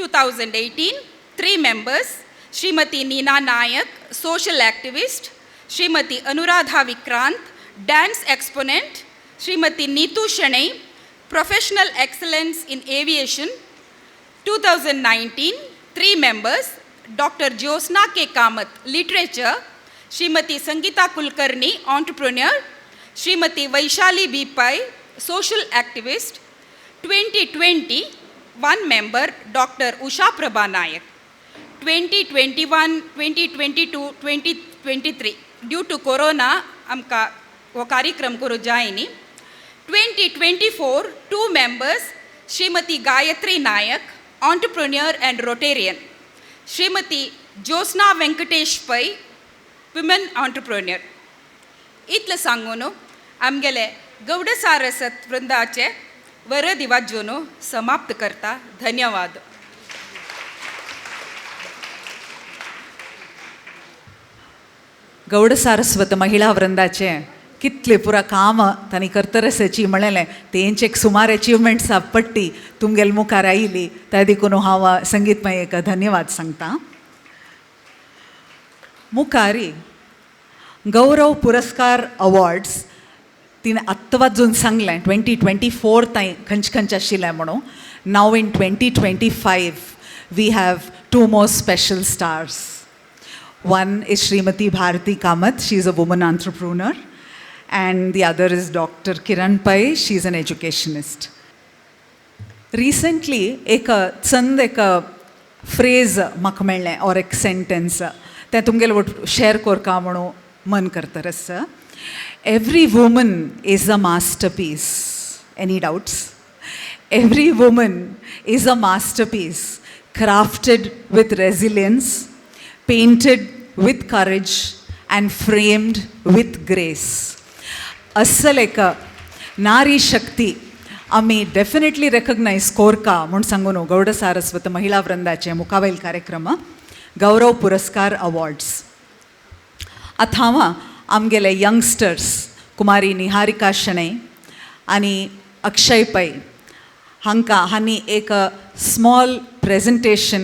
2018 3 members Shrimati Neena Nayak social activist Shrimati Anuradha Vikrant dance exponent Shrimati Neetu Shenoy professional excellence in aviation 2019 3 members doctor Jyotsna K Kamath literature Shrimati Sangeeta Kulkarni entrepreneur Shrimati Vaishali B Pai social activist 2020 1 member doctor Usha Prabha Nayak 2021 2022 2023 due to corona आमकां हो कार्यक्रम करूं जायनी 2024 2 members Shrimati Gayatri Nayak entrepreneur and Rotarian Shrimati Jyotsna Venkatesh Pai women entrepreneur इतलें सांगून आमगेले गौड सारस्वत वृंदाचे वरद वाजून समाप्त करता धन्यवाद गौड सारस्वत महिला वृंदाचे कितले पुरा काम तांणी करतरसाची म्हणलें तेंचे एक सुमार अचिवमेंट्स पट्टी तुमगेल मुखार आयिल्ली त्या देखून हांव संगीतमयेक धन्यवाद सांगता मुखारी गौरव पुरस्कार अवॉर्ड्स तिने आत्ता वाजून सांगलें 2024 ताईं खंयचे खंयचे आशिल्लें म्हणून नाव in 2025 we have 2 more special stars. One is Srimati Bharati Kamath, she is a woman entrepreneur, and the other is Dr. Kiran Pai, she is an educationist. Recently, एक phrase म्हाका मेळ्ळें or एक sentence तें तुमगेले share करता म्हणून मन करतरस. Every woman is a masterpiece. Any doubts? Every woman is a masterpiece, crafted with resilience, painted with courage, and framed with grace. अस्सल एक नारी शक्ती आमी डेफिनेटली रेकग्नायज कोरका म्हूण सांगून गौड सारस्वत महिला वृंदाचे मुखावेल कार्यक्रम गौरव पुरस्कार अवॉर्ड्स. आतां हांव आमगेले यंगस्टर्स कुमारी निहारिका शणै आनी अक्षय पै हांकां हांणी एक स्मॉल प्रेजेंटेशन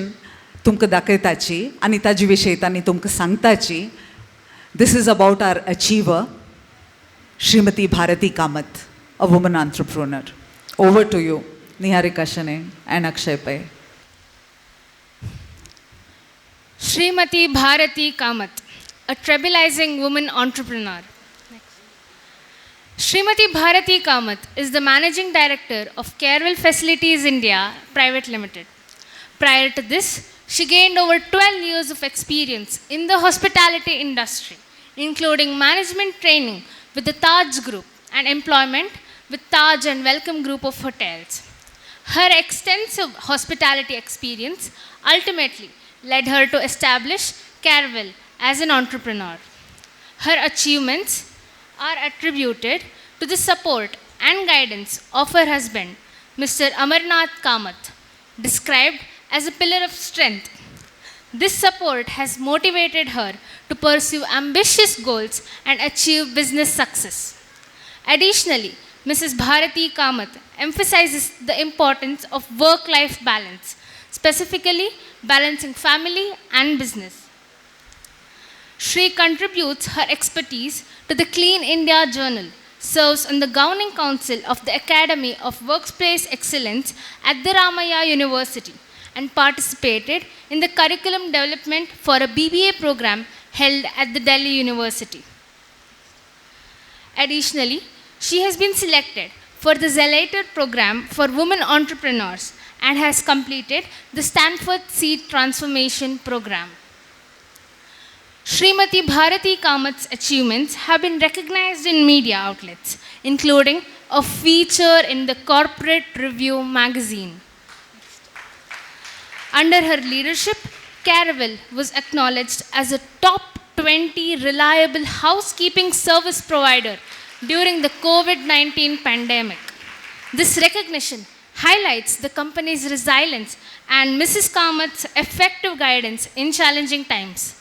तुमकां दाखयताची आनी ताजे विशीं तांणी तुमकां सांगताची. This is about our achiever Shrimati Bharati Kamath, a woman entrepreneur. Over to you, Niharika Shane and Akshay Pai. Srimati Bharati Kamath, a trailblazing woman entrepreneur. Srimati Bharati Kamath is the managing director of Carewell Facilities India Private Limited. Prior to this, she gained over 12 years of experience in the hospitality industry, including management training with the Taj Group and employment with Taj and Welcome Group of hotels. Her extensive hospitality experience ultimately led her to establish Carewell as an entrepreneur. Her achievements are attributed to the support and guidance of her husband, Mr. Amarnath Kamath, described as a pillar of strength. This support has motivated her to pursue ambitious goals and achieve business success. Additionally, Mrs. Bharati Kamath emphasizes the importance of work-life balance, specifically balancing family and business. She contributes her expertise to the Clean India Journal, serves on the governing council of the Academy of Workplace Excellence at the Ramaya University, and participated in the curriculum development for a BBA program held at the Delhi University. Additionally, she has been selected for the Zelator program for women entrepreneurs and has completed the Stanford Seed Transformation program. Srimati Bharati Kamath's achievements have been recognized in media outlets, including a feature in the Corporate Review magazine. Under her leadership, Carewell was acknowledged as a top 20 reliable housekeeping service provider during the COVID-19 pandemic. This recognition highlights the company's resilience and Mrs. Kamath's effective guidance in challenging times.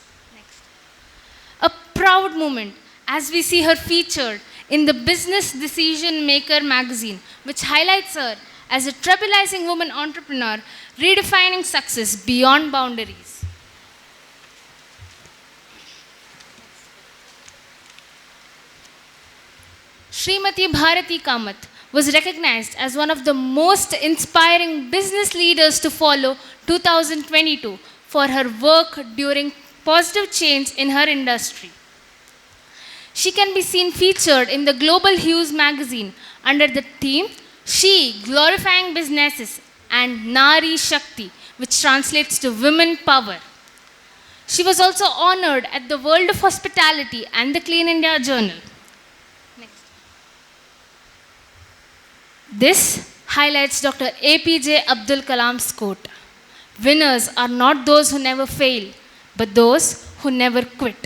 A proud moment as we see her featured in the Business Decision Maker magazine, which highlights her as a trailblazing woman entrepreneur redefining success beyond boundaries. Srimati Bharati Kamath was recognized as one of the most inspiring business leaders to follow 2022 for her work during positive change in her industry. She can be seen featured in the Global Hues magazine under the theme She Glorifying Businesses and Nari Shakti, which translates to Women Power. She was also honored at the World of Hospitality and the Clean India Journal. Next. This highlights Dr. APJ Abdul Kalam's quote, "Winners are not those who never fail, but those who never quit,"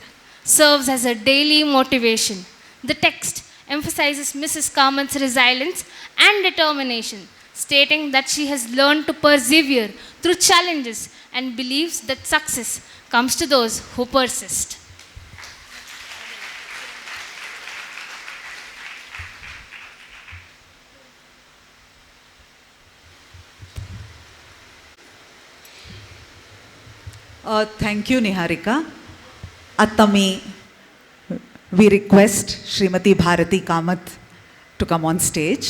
serves as a daily motivation. The text emphasizes Mrs. Kamath's resilience and determination, stating that she has learned to persevere through challenges and believes that success comes to those who persist. Thank you, Niharika. Atami, we request Srimati Bharati Kamath to come on stage.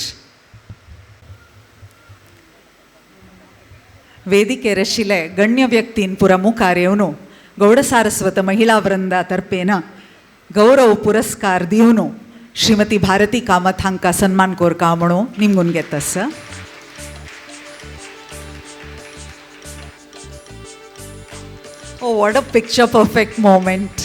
ವೇದಿಕೆ ರಶಿಲೆ ಗಣ್ಯ ವ್ಯಕ್ತಿನ್ ಪುರಮು ಕಾರ್ಯವನು ಗೌಡ ಸಾರಸ್ವತ ಮಹಿಳಾ ವೃಂದ ತರ್ಪೇನ ಗೌರವ ಪುರಸ್ಕಾರ ದಿವನು ಶ್ರೀಮತಿ ಭಾರತಿ ಕಾಮತ್ ಹಾಂಕ ಸನ್ಮಾನ ಕೋರ್ಕ ಆಮಣು ನಿಮ್ಗುನ್ ಗೆತ್ತಸ. Oh, what a picture perfect moment.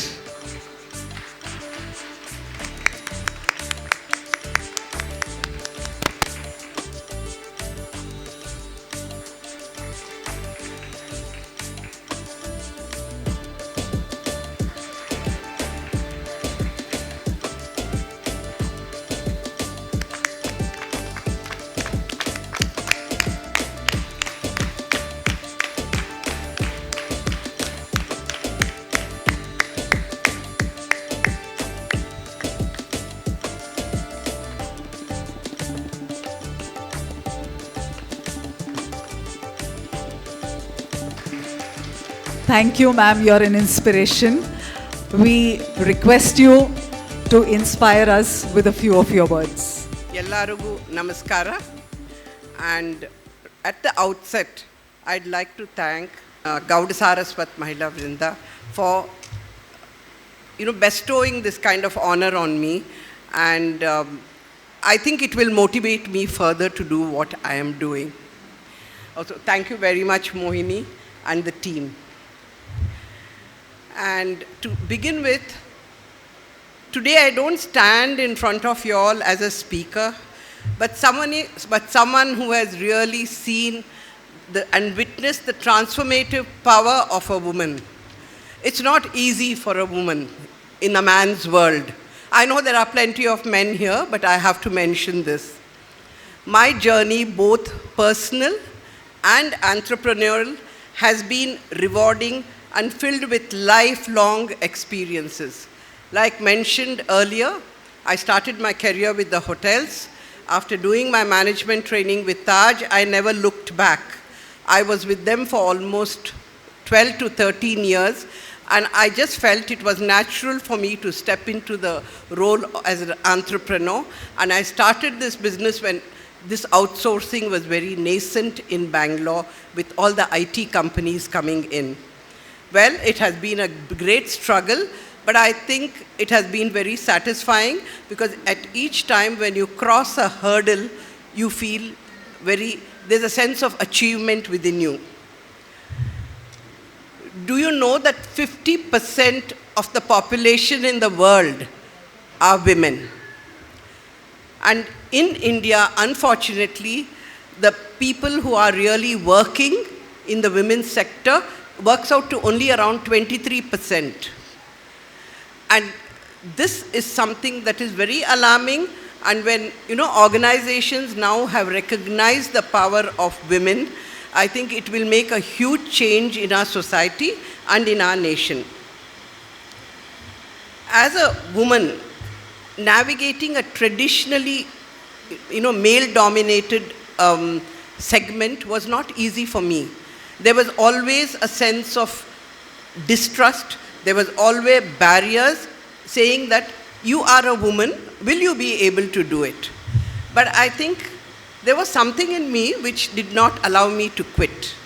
Thank you, ma'am. You're an inspiration. We request you to inspire us with a few of your words. ಎಲ್ಲರಿಗೂ ನಮಸ್ಕಾರ. And at the outset, I'd like to thank Gauda Saraswat Mahila Vrinda for bestowing this kind of honor on me, and I think it will motivate me further to do what I am doing. Also, thank you very much, Mohini and the team. And to begin with, today I don't stand in front of you all as a speaker, but someone who has really seen and witnessed the transformative power of a woman. It's not easy for a woman in a man's world. I know there are plenty of men here, but I have to mention this. My journey, both personal and entrepreneurial, has been rewarding and filled with lifelong experiences. Like mentioned earlier, I started my career with the hotels. After doing my management training with Taj, I never looked back. I was with them for almost 12 to 13 years, and I just felt it was natural for me to step into the role as an entrepreneur. And I started this business when this outsourcing was very nascent in Bangalore, with all the IT companies coming in. Well, it has been a great struggle, but I think it has been very satisfying, because at each time when you cross a hurdle, you feel there's a sense of achievement within you. Do you know that 50% of the population in the world are women? And in India, unfortunately, the people who are really working in the women's sector works out to only around 23%. And this is something that is very alarming. And when organizations now have recognized the power of women, I think it will make a huge change in our society and in our nation. As a woman, navigating a traditionally male-dominated segment was not easy for me. There was always a sense of distrust. There was always barriers saying that you are a woman, will you be able to do it? But I think there was something in me which did not allow me to quit.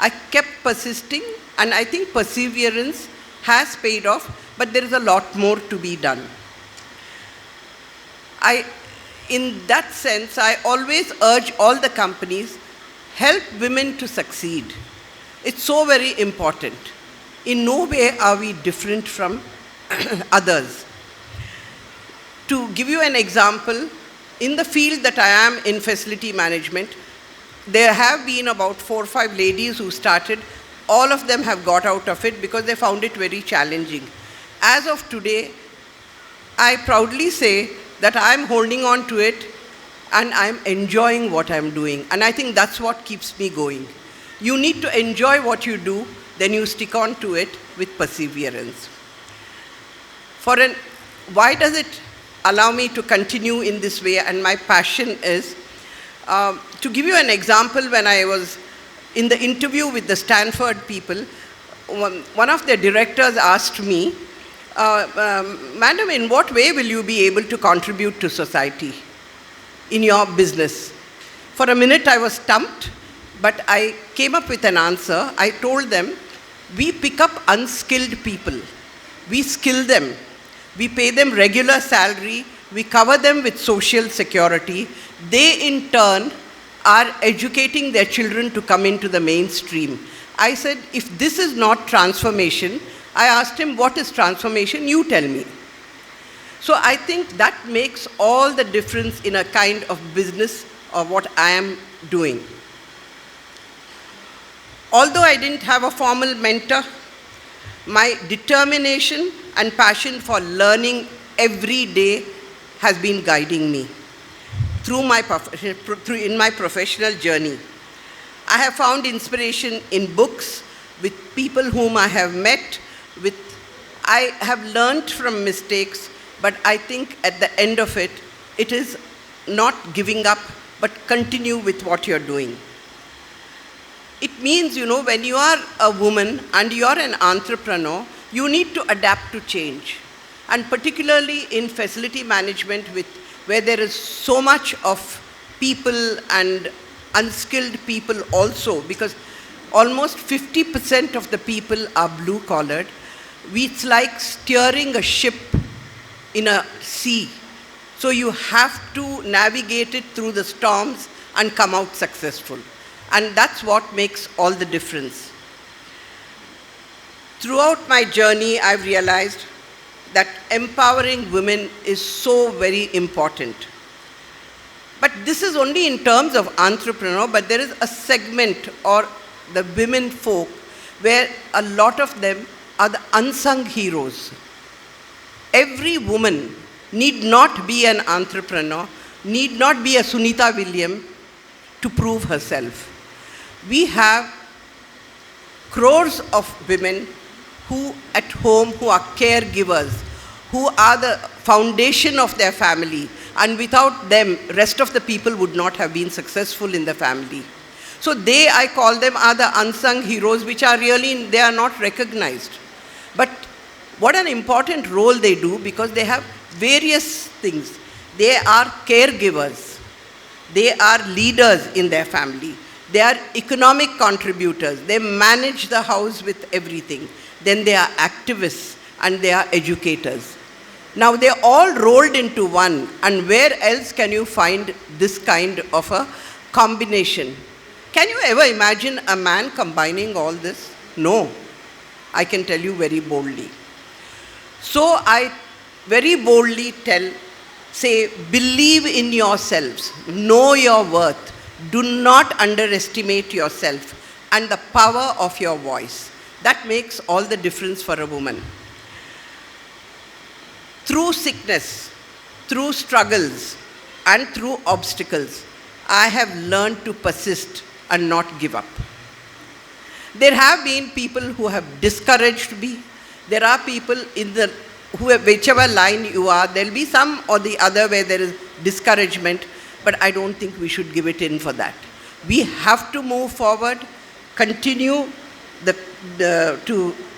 I kept persisting, and I think perseverance has paid off, but there is a lot more to be done. In that sense, I always urge all the companies, help women to succeed. It's so very important. In no way are we different from others. To give you an example, in the field that I am in, facility management, there have been about 4 or 5 ladies who started. All of them have got out of it because they found it very challenging. As of today, I proudly say that I'm holding on to it and I'm enjoying what I'm doing. And I think that's what keeps me going. You need to enjoy what you do, then you stick on to it with perseverance. Why does it allow me to continue in this way? And my passion is, to give you an example, when I was in the interview with the Stanford people, one of their directors asked me, Madam, in what way will you be able to contribute to society in your business? For a minute I was stumped, but I came up with an answer. I told them, we pick up unskilled people, we skill them, we pay them regular salary, we cover them with social security. They in turn are educating their children to come into the mainstream. I said, if this is not transformation, I asked him, what is transformation? You tell me. So I think that makes all the difference in a kind of business of what I am doing. Although I didn't have a formal mentor, my determination and passion for learning every day has been guiding me in my professional journey. I have found inspiration in books, with people whom I have met, I have learned from mistakes, but I think at the end of it, it is not giving up, but continue with what you're doing. It means, when you are a woman and you are an entrepreneur, you need to adapt to change. And particularly in facility management, where there is so much of people and unskilled people also, because almost 50% of the people are blue collared. It's like steering a ship in a sea. So you have to navigate it through the storms and come out successful. And that's what makes all the difference. Throughout my journey, I've realized that empowering women is so very important. But this is only in terms of entrepreneur, but there is a segment, or the women folk, where a lot of them are the unsung heroes. Every woman need not be an entrepreneur, need not be a Sunita Williams to prove herself. We have crores of women who at home, who are caregivers, who are the foundation of their family, and without them, rest of the people would not have been successful in the family. So they, I call them, are the unsung heroes, which are really, they are not recognized. But what an important role they do, because they have various things. They are caregivers. They are leaders in their family. They are economic contributors. They manage the house with everything. Then they are activists and they are educators. Now they are all rolled into one, and where else can you find this kind of a combination? Can you ever imagine a man combining all this? No. I can tell you very boldly. So I very boldly say, believe in yourselves, know your worth, do not underestimate yourself and the power of your voice. That makes all the difference for a woman. Through sickness, through struggles, and through obstacles, I have learned to persist and not give up. There have been people who have discouraged me. There are people whichever line you are, there'll be some or the other where there is discouragement, but I don't think we should give it in for that. We have to move forward, continue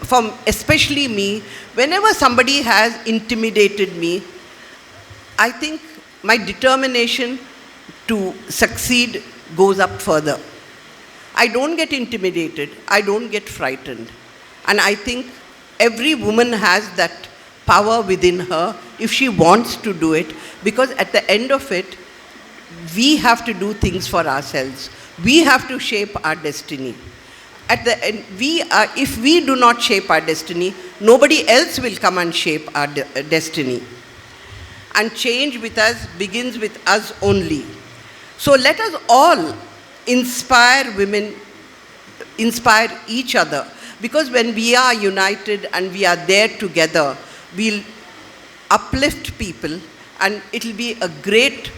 from especially me, whenever somebody has intimidated me, I think my determination to succeed goes up further. I don't get intimidated, I don't get frightened. And I think every woman has that power within her if she wants to do it, because at the end of it, we have to do things for ourselves. We have to shape our destiny. At the end, if we do not shape our destiny, nobody else will come and shape our destiny. And change with us begins with us only. So let us all inspire women, inspire each other. Because when we are united and we are there together, we'll uplift people, and it'll be a great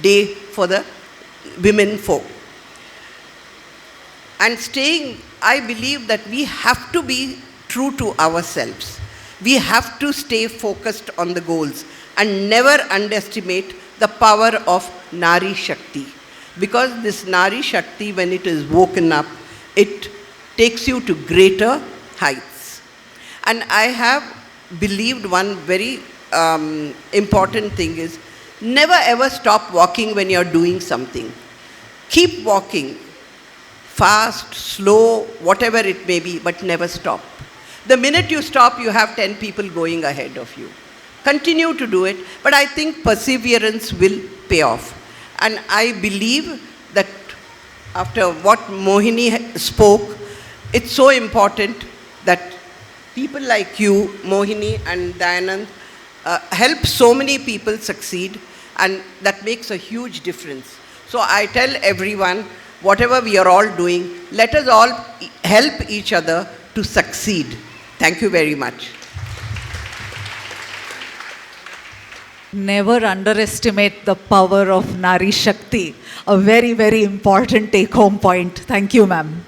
day for the women folk. And I believe that we have to be true to ourselves. We have to stay focused on the goals and never underestimate the power of Nari Shakti. Because this Nari Shakti, when it is woken up, it takes you to greater heights. And I have believed one very important thing is, never ever stop walking when you're doing something. Keep walking. Fast, slow, whatever it may be, but never stop. The minute you stop, you have 10 people going ahead of you. Continue to do it, but I think perseverance will pay off. And I believe that after what Mohini spoke, it's so important that people like you, Mohini and Dayanand, help so many people succeed, and that makes a huge difference. So I tell everyone, whatever we are all doing, let us all help each other to succeed. Thank you very much. Never underestimate the power of Nari Shakti. A very, very important take-home point. Thank you, ma'am.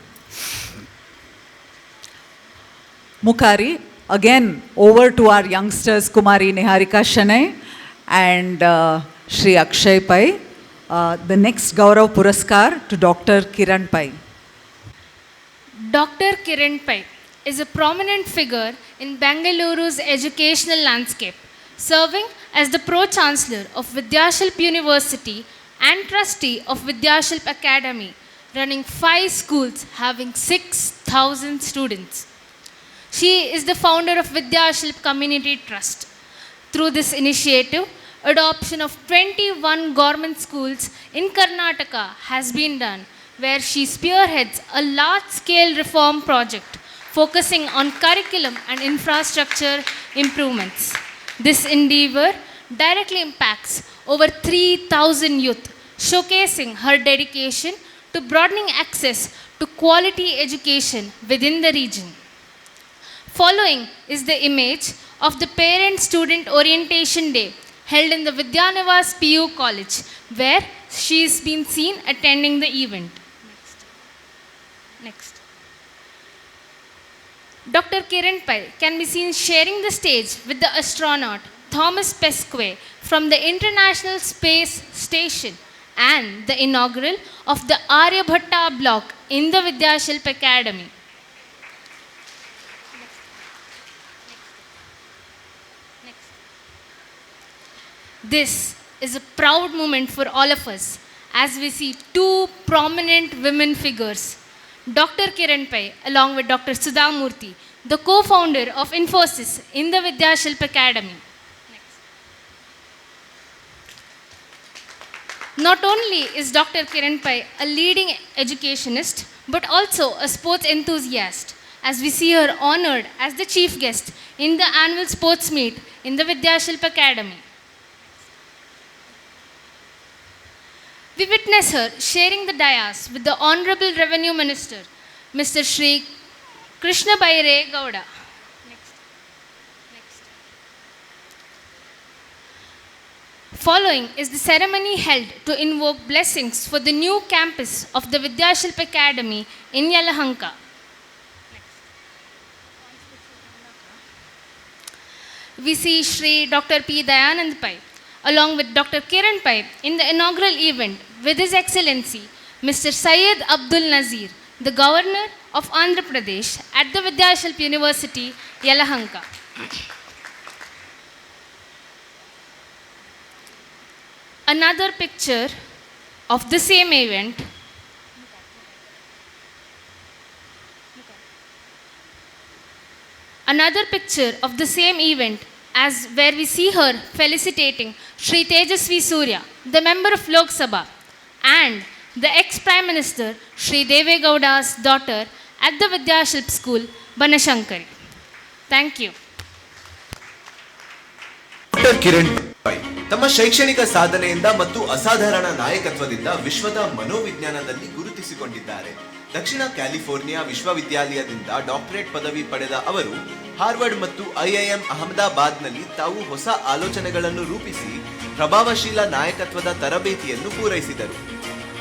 Mukari, again, over to our youngsters, Kumari Niharika Shanay and Shri Akshay Pai. The next Gaurav Puraskar to Dr. Kiran Pai. Dr. Kiran Pai is a prominent figure in Bengaluru's educational landscape, serving as the Pro-Chancellor of Vidyashilp University and Trustee of Vidyashilp Academy, running 5 schools having 6,000 students. She is the founder of Vidyashilp Community Trust. Through this initiative, adoption of 21 government schools in Karnataka has been done, where she spearheads a large-scale reform project focusing on curriculum and infrastructure improvements. This endeavor directly impacts over 3,000 youth, showcasing her dedication to broadening access to quality education within the region. Following is the image of the Parent-Student Orientation Day held in the Vidyanivas PU College, where she is been seen attending the event. Next. Dr. Kiran Pai can be seen sharing the stage with the astronaut Thomas Pesquet from the International Space Station and the inaugural of the Aryabhatta block in the Vidyashilp Academy. This is a proud moment for all of us as we see 2 prominent women figures. Dr. Kiran Pai, along with Dr. Sudha Murthy, the co-founder of Infosys in the Vidyashilp Academy. Not only is Dr. Kiran Pai a leading educationist, but also a sports enthusiast, as we see her honored as the chief guest in the annual sports meet in the Vidyashilp Academy. We witness her sharing the dais with the Honorable Revenue Minister, Mr. Shri Krishna Baire Gowda. Following is the ceremony held to invoke blessings for the new campus of the Vidyashilp Academy in Yelahanka. We see Shri Dr. P. Dayanand Pai, along with Dr. Kiran Pai, in the inaugural event with His Excellency Mr. Syed Abdul Nazir, the Governor of Andhra Pradesh at the Vidyashilp University, Yelahanka. Another picture of the same event as where we see her felicitating Shri Tejasvi Surya, the member of Lok Sabha, and the ex-Prime Minister Shri Deve Gowda's daughter at the Vidyashilp School, Banashankari. Thank you. Doctor Kiran Pai ತಮ್ಮ ಶೈಕ್ಷಣಿಕ ಸಾಧನೆಯಿಂದ ಮತ್ತು ಅಸಾಧಾರಣ ನಾಯಕತ್ವದಿಂದ ವಿಶ್ವದ ಮನೋವಿಜ್ಞಾನದಲ್ಲಿ ಗುರುತಿಸಿಕೊಂಡಿದ್ದಾರೆ. ದಕ್ಷಿಣ California ವಿಶ್ವವಿದ್ಯಾಲಯದಿಂದ doctorate ಪದವಿ ಪಡೆದ ಅವರು ಹಾರ್ವರ್ಡ್ ಮತ್ತು ಐಐಎಂ ಅಹಮದಾಬಾದ್ನಲ್ಲಿ ತಾವು ಹೊಸ ಆಲೋಚನೆಗಳನ್ನು ರೂಪಿಸಿ ಪ್ರಭಾವಶೀಲ ನಾಯಕತ್ವದ ತರಬೇತಿಯನ್ನು ಪೂರೈಸಿದರು.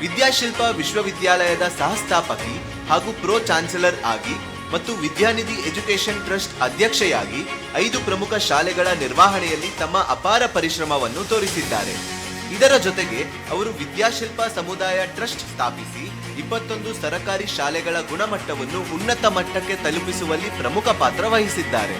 ವಿದ್ಯಾಶಿಲ್ಪ ವಿಶ್ವವಿದ್ಯಾಲಯದ ಸಹಸ್ಥಾಪಕಿ ಹಾಗೂ ಪ್ರೋ ಚಾನ್ಸಲರ್ ಆಗಿ ಮತ್ತು ವಿದ್ಯಾನಿಧಿ ಎಜುಕೇಷನ್ ಟ್ರಸ್ಟ್ ಅಧ್ಯಕ್ಷೆಯಾಗಿ 5 ಪ್ರಮುಖ ಶಾಲೆಗಳ ನಿರ್ವಹಣೆಯಲ್ಲಿ ತಮ್ಮ ಅಪಾರ ಪರಿಶ್ರಮವನ್ನು ತೋರಿಸಿದ್ದಾರೆ. ಇದರ ಜೊತೆಗೆ ಅವರು ವಿದ್ಯಾಶಿಲ್ಪ ಸಮುದಾಯ ಟ್ರಸ್ಟ್ ಸ್ಥಾಪಿಸಿ 21 ಸರಕಾರಿ ಶಾಲೆಗಳ ಗುಣಮಟ್ಟವನ್ನು ಉನ್ನತ ಮಟ್ಟಕ್ಕೆ ತಲುಪಿಸುವಲ್ಲಿ ಪ್ರಮುಖ ಪಾತ್ರ ವಹಿಸಿದ್ದಾರೆ.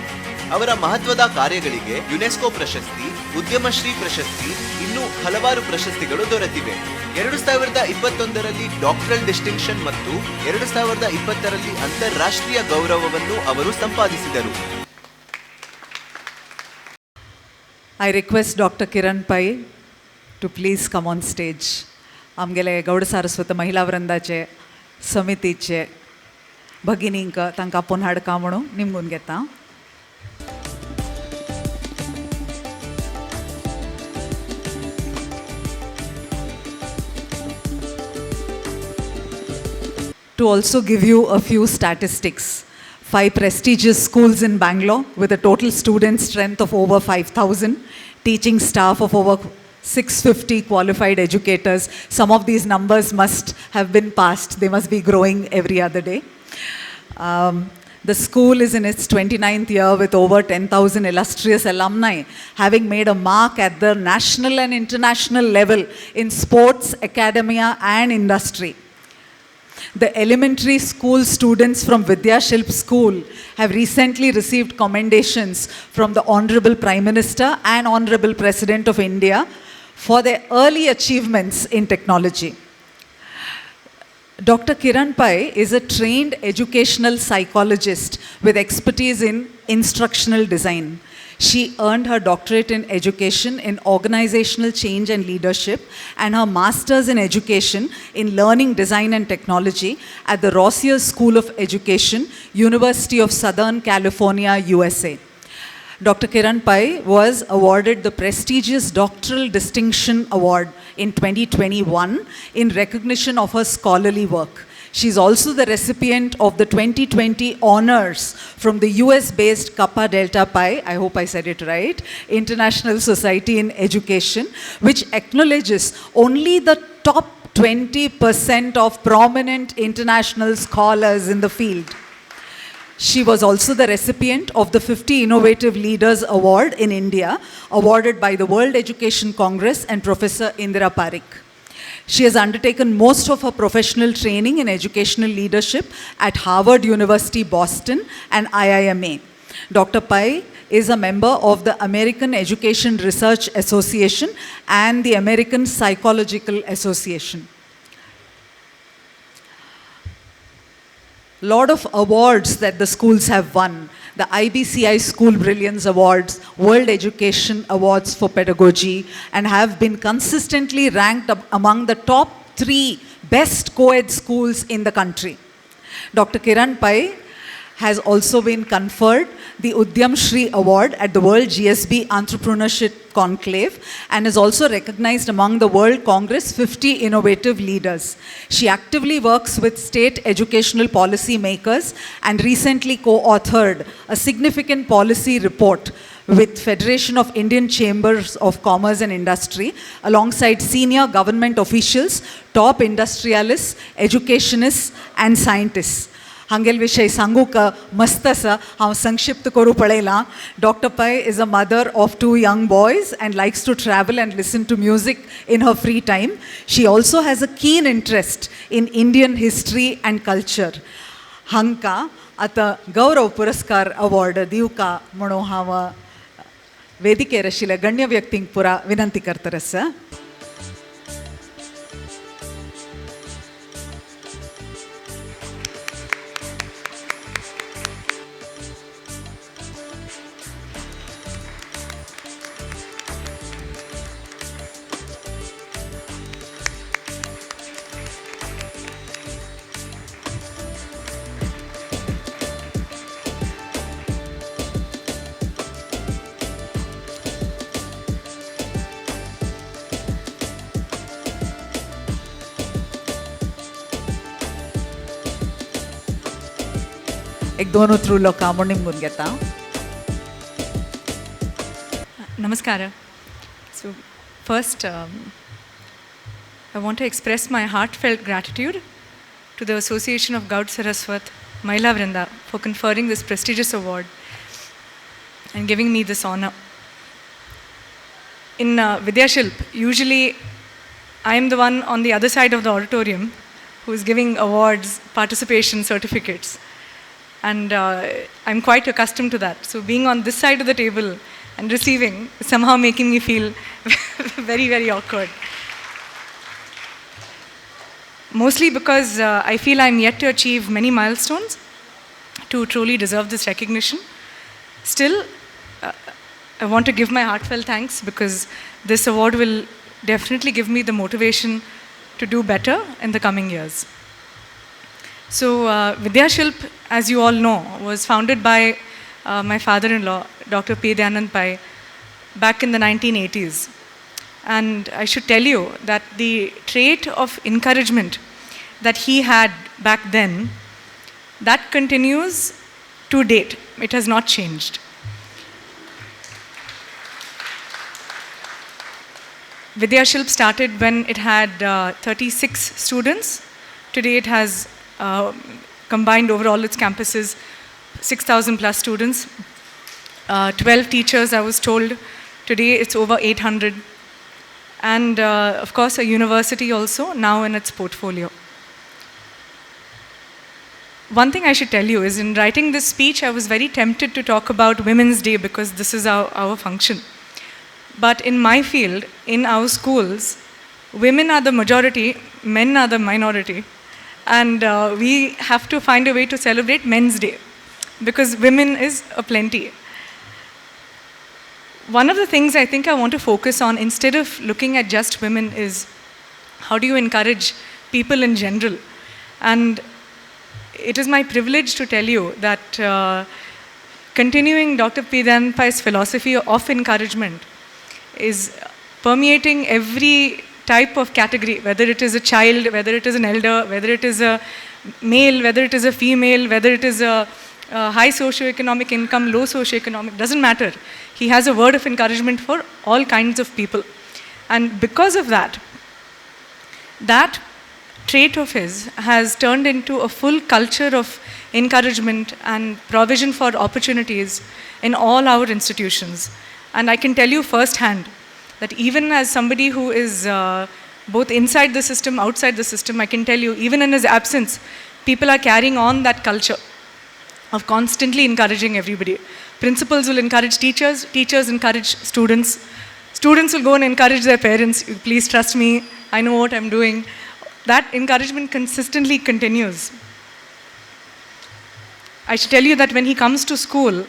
ಅವರ ಮಹತ್ವದ ಕಾರ್ಯಗಳಿಗೆ ಯುನೆಸ್ಕೋ ಪ್ರಶಸ್ತಿ, ಉದ್ಯಮಶ್ರೀ ಪ್ರಶಸ್ತಿ, ಇನ್ನೂ ಹಲವಾರು ಪ್ರಶಸ್ತಿಗಳು ದೊರೆತಿವೆ. 2021ರಲ್ಲಿ ಡಾಕ್ಟರಲ್ ಡಿಸ್ಟಿಂಕ್ಷನ್ ಮತ್ತು 2020ರಲ್ಲಿ ಅಂತಾರಾಷ್ಟ್ರೀಯ ಗೌರವವನ್ನು ಅವರು ಸಂಪಾದಿಸಿದರು. I request Dr. Kiran Pai to please come on stage. आमगेले गौड सारस्वत महिला वृंदाचे समितीचे भगिनींक तांकां आपोवन हाडका म्हणून निमगून घेता. To also give you a few statistics, 5 prestigious schools in Bangalore with a total student strength of over 5,000, teaching staff of over 650 qualified educators. Some of these numbers must have been passed. They must be growing every other day. The school is in its 29th year with over 10,000 illustrious alumni, having made a mark at the national and international level in sports, academia and industry. The elementary school students from Vidyashilp School have recently received commendations from the Honorable Prime Minister and Honorable President of India for their early achievements in technology. Dr. Kiran Pai is a trained educational psychologist with expertise in instructional design. She earned her doctorate in education in organizational change and leadership and her master's in education in learning design and technology at the Rossier School of Education, University of Southern California, USA. Dr. Kiran Pai was awarded the prestigious Doctoral Distinction Award in 2021 in recognition of her scholarly work. She is also the recipient of the 2020 honors from the US-based Kappa Delta Pi, I hope I said it right, International Society in Education, which acknowledges only the top 20% of prominent international scholars in the field. She was also the recipient of the 50 Innovative Leaders Award in India, awarded by the World Education Congress and Professor Indira Parikh. She has undertaken most of her professional training in educational leadership at Harvard University, Boston, and IIMA. Dr. Pai is a member of the American Education Research Association and the American Psychological Association. Lot of awards that the schools have won. The IBCI School Brilliance Awards, World Education Awards for Pedagogy, and have been consistently ranked among the top 3 best co-ed schools in the country. Dr. Kiran Pai has also been conferred the Udyam Shri Award at the World GSB Entrepreneurship Conclave and is also recognized among the World Congress 50 Innovative Leaders. She actively works with state educational policy makers and recently co-authored a significant policy report with Federation of Indian Chambers of Commerce and Industry alongside senior government officials, top industrialists, educationists and scientists. हांगेल विषय सांगू का मस्त आसा हांव संक्षिप्त करूं पळयलां. Dr. Pai is a mother of 2 young boys and likes to travel and listen to music in her free time. She also has a keen interest in Indian history and culture. हांकां आतां गौरव पुरस्कार award दिवका म्हणून हांव वेदिकेर आशिल्ल्या गण्य व्यक्तींक पुरा विनंती करतरस. एक दोन उतरू लोकां म्हूण निमगून घेता. Namaskara. So first, I want to express my heartfelt gratitude to the Association of Gaud Saraswat, Mahila Vrinda, for conferring this prestigious award and giving me this honor. In Vidyashilp, usually I am the one on the other side of the auditorium who is giving awards, participation certificates. And I'm quite accustomed to that. So being on this side of the table and receiving is somehow making me feel very, very awkward. Mostly because I feel I'm yet to achieve many milestones to truly deserve this recognition. Still, I want to give my heartfelt thanks because this award will definitely give me the motivation to do better in the coming years. So Vidyashilp, as you all know, was founded by my father-in-law, Dr. P. Dayanand Pai, back in the 1980s. And I should tell you that the trait of encouragement that he had back then, that continues to date. It has not changed. Vidyashilp started when it had 36 students. Today it has combined over all its campuses, 6,000 plus students, 12 teachers, I was told. Today it's over 800. And of course a university also now in its portfolio. one thing I should tell you is in writing this speech, I was very tempted to talk about Women's Day because this is our function. But in my field, in our schools, women are the majority, men are the minority. And we have to find a way to celebrate Men's Day because women is aplenty. One of the things I think I want to focus on instead of looking at just women is how do you encourage people in general? And it is my privilege to tell you that continuing Dr. Pai's philosophy of encouragement is permeating every type of category, whether it is a child, whether it is an elder, whether it is a male, whether it is a female, whether it is a high socioeconomic income, low socioeconomic, doesn't matter. He has a word of encouragement for all kinds of people. And because of that, that trait of his has turned into a full culture of encouragement and provision for opportunities in all our institutions. And I can tell you firsthand that even as somebody who is both inside the system, outside the system, I can tell you, even in his absence, people are carrying on that culture of constantly encouraging everybody. Principals will encourage teachers, teachers encourage students, students will go and encourage their parents, please trust me, I know what I'm doing. That encouragement consistently continues. I should tell you that when he comes to school,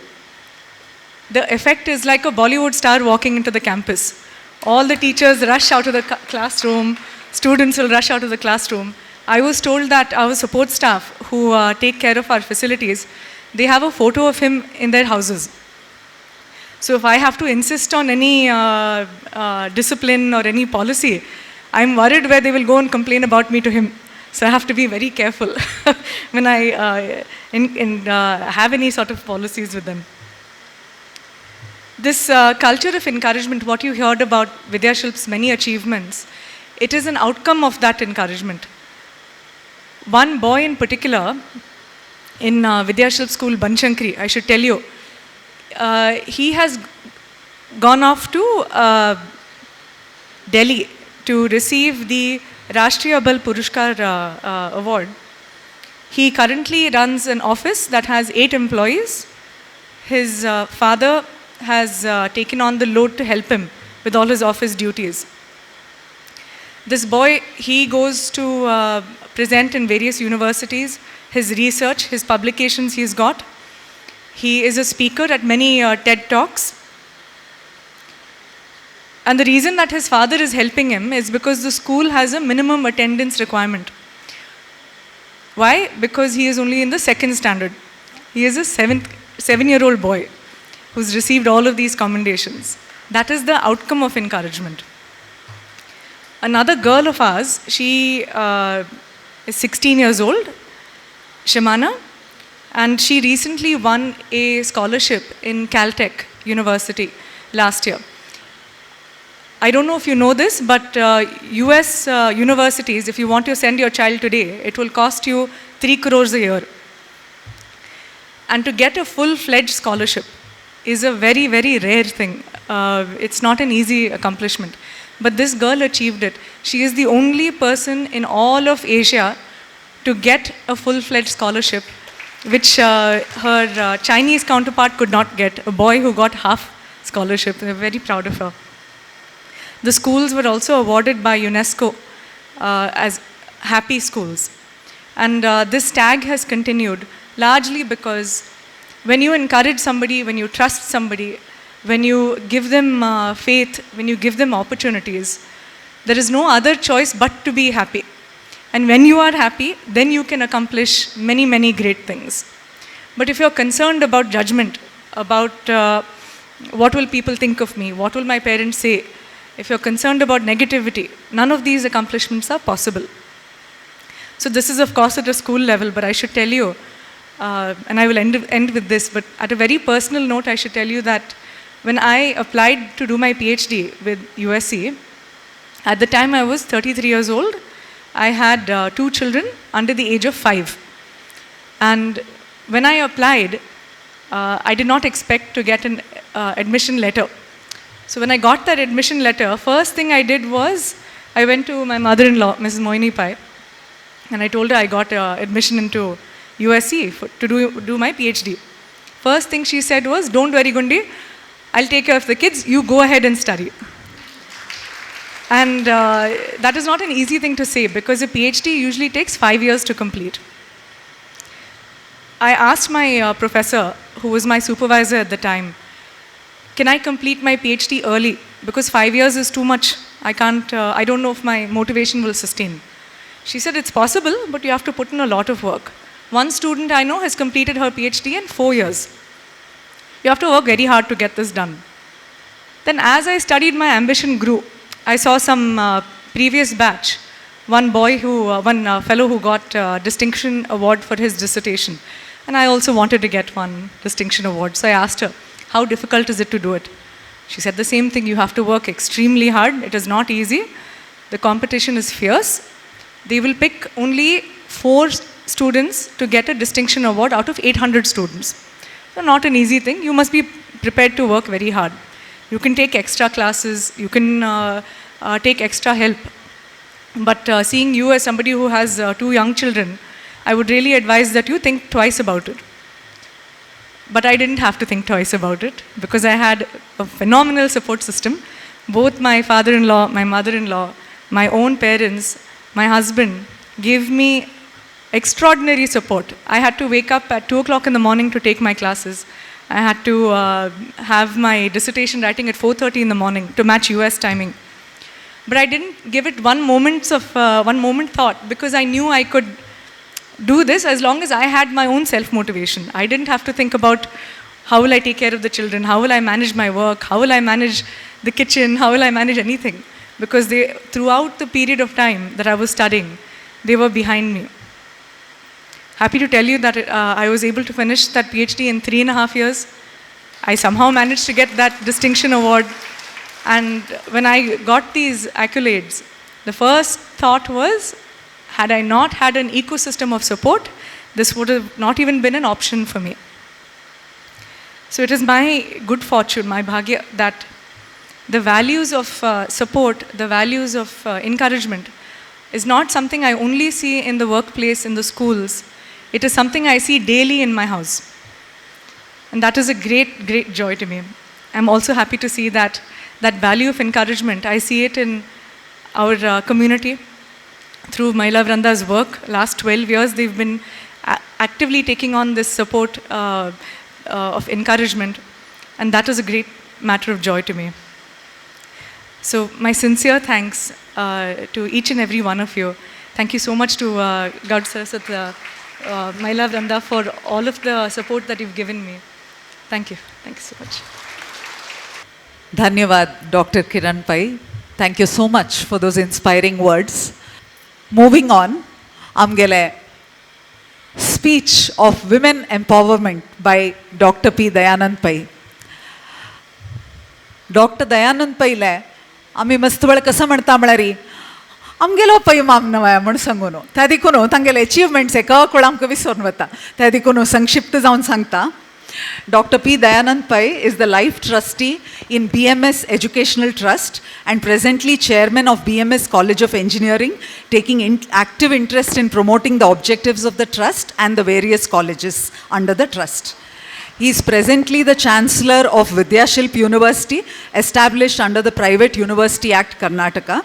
the effect is like a Bollywood star walking into the campus. All the teachers rush out of the classroom, students will rush out of the classroom. I was told that our support staff who take care of our facilities, they have a photo of him in their houses. So if I have to insist on any discipline or any policy, I'm worried where they will go and complain about me to him. So I have to be very careful when I have any sort of policies with them. This culture of encouragement, what you heard about Vidyashilp's many achievements, it is an outcome of that encouragement. One boy in particular, in Vidyashilp school, Banshankari, I should tell you, he has gone off to Delhi to receive the Rashtriya Bal Purushkar award. He currently runs an office that has 8 employees. His father has taken on the load to help him with all his office duties. This boy, he goes to present in various universities, his research, his publications he's got. He is a speaker at many TED Talks. And the reason that his father is helping him is because the school has a minimum attendance requirement. Why? Because he is only in the 2nd standard. He is a 7-year-old boy who's received all of these commendations. That is the outcome of encouragement. Another girl of ours, she is 16 years old, Shimana, and she recently won a scholarship in Caltech University last year. I don't know if you know this, but US universities, if you want to send your child today, it will cost you 3 crores a year. And to get a full-fledged scholarship is a very, very rare thing. It's not an easy accomplishment. But this girl achieved it. She is the only person in all of Asia to get a full-fledged scholarship, which her Chinese counterpart could not get, a boy who got half scholarship. We're very proud of her. The schools were also awarded by UNESCO as happy schools. And this tag has continued largely because when you encourage somebody, when you trust somebody, when you give them faith, when you give them opportunities, there is no other choice but to be happy. And when you are happy, then you can accomplish many, many great things. But if you're concerned about judgment, about what will people think of me, what will my parents say, if you're concerned about negativity, none of these accomplishments are possible. So this is of course at a school level, but I should tell you, and I will end with this, but at a very personal note, I should tell you that when I applied to do my PhD with USC, at the time I was 33 years old. I had 2 children under the age of 5. And when I applied, I did not expect to get an admission letter. So when I got that admission letter, first thing I did was, I went to my mother-in-law, Mrs. Moini Pai, and I told her I got admission into USC to do my PhD. First thing she said was, "Don't worry, Gundi, I'll take care of the kids, you go ahead and study." And that is not an easy thing to say because a PhD usually takes 5 years to complete. I asked my professor, who was my supervisor at the time, can I complete my PhD early? Because 5 years is too much. I don't know if my motivation will sustain. She said, it's possible, but you have to put in a lot of work. One student I know has completed her PhD in 4 years. You have to work very hard to get this done. Then as I studied, my ambition grew. I saw some previous batch, one fellow who got distinction award for his dissertation. And I also wanted to get one distinction award. So I asked her, how difficult is it to do it? She said the same thing, you have to work extremely hard. It is not easy. The competition is fierce. They will pick only 4 students to get a distinction award out of 800 students. So not an easy thing. You must be prepared to work very hard. You can take extra classes, you can take extra help. But seeing you as somebody who has 2 young children, I would really advise that you think twice about it. But I didn't have to think twice about it because I had a phenomenal support system. Both my father-in-law, my mother-in-law, my own parents, my husband gave me extraordinary support. I had to wake up at 2 o'clock in the morning to take my classes. I had to have my dissertation writing at 4:30 in the morning to match US timing. But I didn't give it one moment thought because I knew I could do this as long as I had my own self-motivation. I didn't have to think about how will I take care of the children, how will I manage my work, how will I manage the kitchen, how will I manage anything. Because throughout the period of time that I was studying, they were behind me. Happy to tell you that I was able to finish that PhD in 3.5 years. I somehow managed to get that distinction award. And when I got these accolades, the first thought was, had I not had an ecosystem of support, this would have not even been an option for me. So it is my good fortune, my bhagya, that the values of support, the values of encouragement is not something I only see in the workplace, in the schools. It is something I see daily in my house. And that is a great, great joy to me. I'm also happy to see that value of encouragement, I see it in our community. Through Mahila Vrinda's work, last 12 years, they've been actively taking on this support of encouragement. And that is a great matter of joy to me. So my sincere thanks to each and every one of you. Thank you so much to Gaud Saraswat, Mahila Vrinda for all of the support that you've given me. Thank you. Thank you so much. Dhanyavad, Dr. Kiran Pai. Thank you so much for those inspiring words. Moving on, amgele speech of women empowerment by Dr. P. Dayanand Pai. Dr. Dayanand Pai le, आम्ही मस्त वेळ कसं म्हणता म्हणा री आमगेलो पै ma'am नवाय म्हण सांगून त्या देखून तांगेले अचिवमेंट्स एका कोळ आमकां विसरून वता त्या देखून संक्षिप्त जावन सांगता. Dr. P. Dayanand Pai is the Life Trustee in BMS Educational Trust and presently Chairman of BMS College of Engineering, taking active interest in promoting the objectives of the Trust and the various colleges under the Trust. He is presently the Chancellor of Vidyashilp University, established under the Private University Act, Karnataka.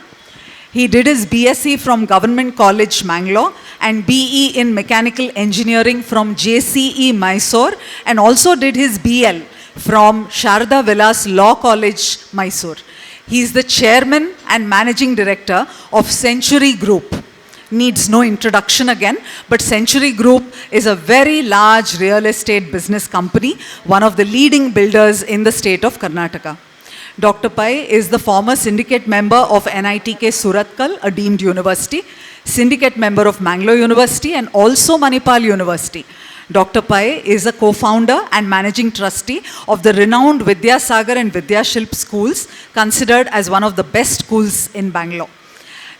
He did his BSc from Government College, Mangalore, and BE in Mechanical Engineering from JCE, Mysore, and also did his BL from Sharda Vilas Law College, Mysore. He is the Chairman and Managing Director of Century Group. Needs no introduction again, but Century Group is a very large real estate business company, one of the leading builders in the state of Karnataka. Dr. Pai is the former syndicate member of NITK Surathkal, a deemed university, syndicate member of Mangalore University and also Manipal University. Dr. Pai is a co-founder and managing trustee of the renowned Vidyasagar and Vidyashilp schools, considered as one of the best schools in Bangalore.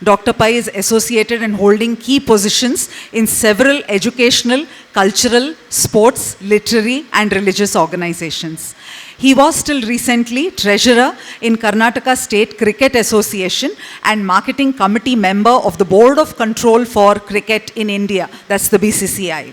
Dr. Pai is associated and holding key positions in several educational, cultural, sports, literary and religious organizations. He was till recently treasurer in Karnataka State Cricket Association and marketing committee member of the Board of Control for Cricket in India, that's the BCCI.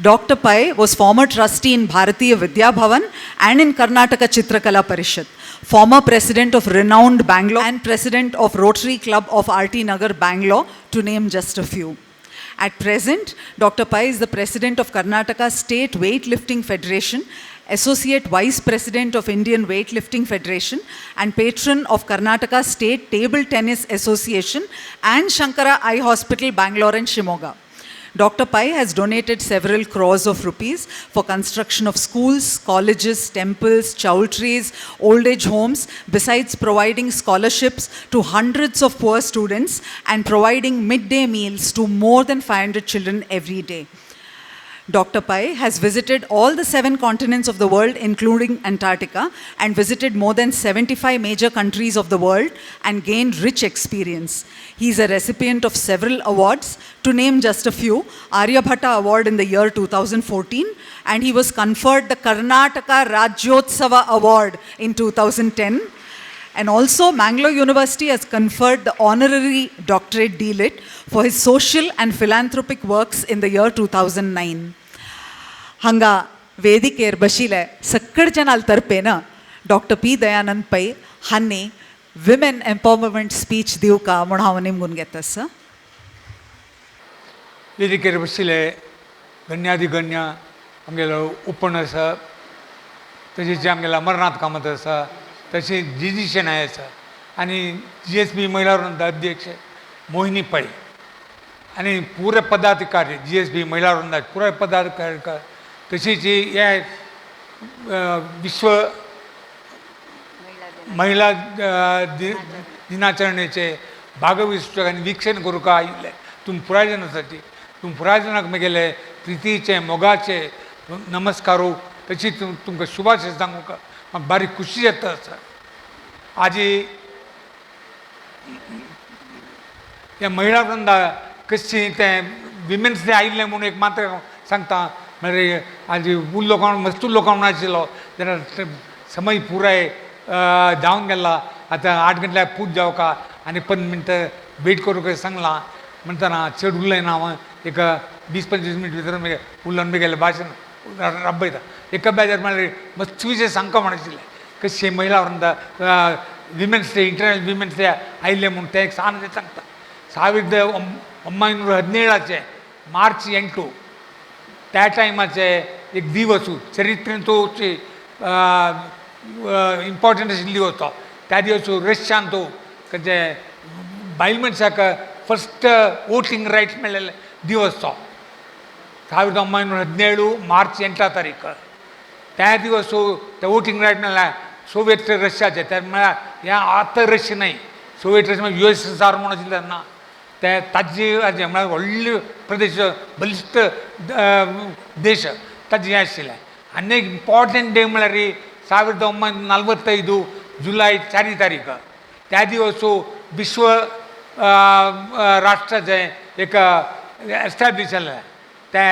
Dr. Pai was former trustee in Bharatiya Vidya Bhavan and in Karnataka Chitrakala Parishad, former president of renowned Bangalore and president of Rotary Club of RT Nagar, Bangalore, to name just a few. At present, Dr. Pai is the president of Karnataka State Weightlifting Federation, Associate Vice President of Indian Weightlifting Federation, and patron of Karnataka State Table Tennis Association and Shankara Eye Hospital, Bangalore and Shimoga. Dr. Pai has donated several crores of rupees for construction of schools, colleges, temples, chowltries, old age homes, besides providing scholarships to hundreds of poor students and providing midday meals to more than 500 children every day. Dr. Pai has visited all the 7 continents of the world, including Antarctica, and visited more than 75 major countries of the world and gained rich experience. He is a recipient of several awards, to name just a few: Aryabhatta Award in the year 2014, and he was conferred the Karnataka Rajyotsava Award in 2010. And also, Mangalore University has conferred the honorary doctorate D.Litt for his social and philanthropic works in the year 2009. हांगा वेदिकेर बशिले सक्कड जनाल तर्फेन doctor P Dayanand पै हांनी women empowerment speech दिवका म्हूण हांव निमगून घेता sir. वेदिकेर बशिले गण्याधिगण्य आमगेलो उपण आसा, तशेंच आमगेलो अमरनाथ कामत आसा, तशेंच जीजी शेनाय आसा, आनी GSB महिला वृंद अध्यक्ष मोहिनी पै, आनी पुरे पदाधिकारी GSB महिला वृंदाचे पुरे पदाधिकारी, तशीच हे विश्व महिला दिनाचरणेचे भागविष्ट आनी वीक्षण करूंक आयिल्ले तुम पुराय जाणांसाठी, तुम पुराय जाणांक म्हगेले प्रितीचे मोगाचे नमस्कारू, तशीच तुमकां शुभाशय सांगूंक म्हाका बारीक खुशी येता सर. आजी ह्या महिला वृंदा कशी तें विमेन्स डे आयिल्लें म्हणून एक मात्र सांगता, म्हणजे आज उरलो कोण मस्तू लोकांक नाशिल्लो जाल्यार समय पुराय जावन गेला. आतां 8 गंटल्यार पूज जावका आनी 15 मिनटां वेट करूंक सांगलां म्हणटना चड उरलें ना. हांव एक 20-25 मिनट भितर उलोवन म्हगेलें भाशण राबयता. एका बेजार म्हळ्यार मस्त विशय सांगता म्हण आशिल्लें, कशी महिला Vrinda women's day international women's day आयिल्लें म्हणून तें एक सांगता. 1917 मार्च 8 त्या टायमाचे एक दिवस चरित्रेन तो इम्पॉर्टंट आशिल्लो दिवस तो. त्या दिवस रशियान तो खंयचे बायल मनशाक फस्ट वोटींग रायट्स मेळिल्ले दिवस तो. 1917 मार्च 8 तारीख त्या दिवस ते वोटींग रायट मेळ्ळें सोवियत रशियाचे. ते म्हळ्यार हें आतां रशिया न्हय, सोवियत रशिया USSR म्हणून आशिल्लें तेन्ना ते ताजे हाजे म्हळ्यार व्हडले प्रदेश बलिश्ट देश ताजे हें आशिल्लें. आनी एक इम्पॉर्टंट डे म्हळ्यार 1945 जुलय 4 तारीख त्या दिवस विश्व राष्ट्राचें एक एस्टॅब्लीश जालें. ते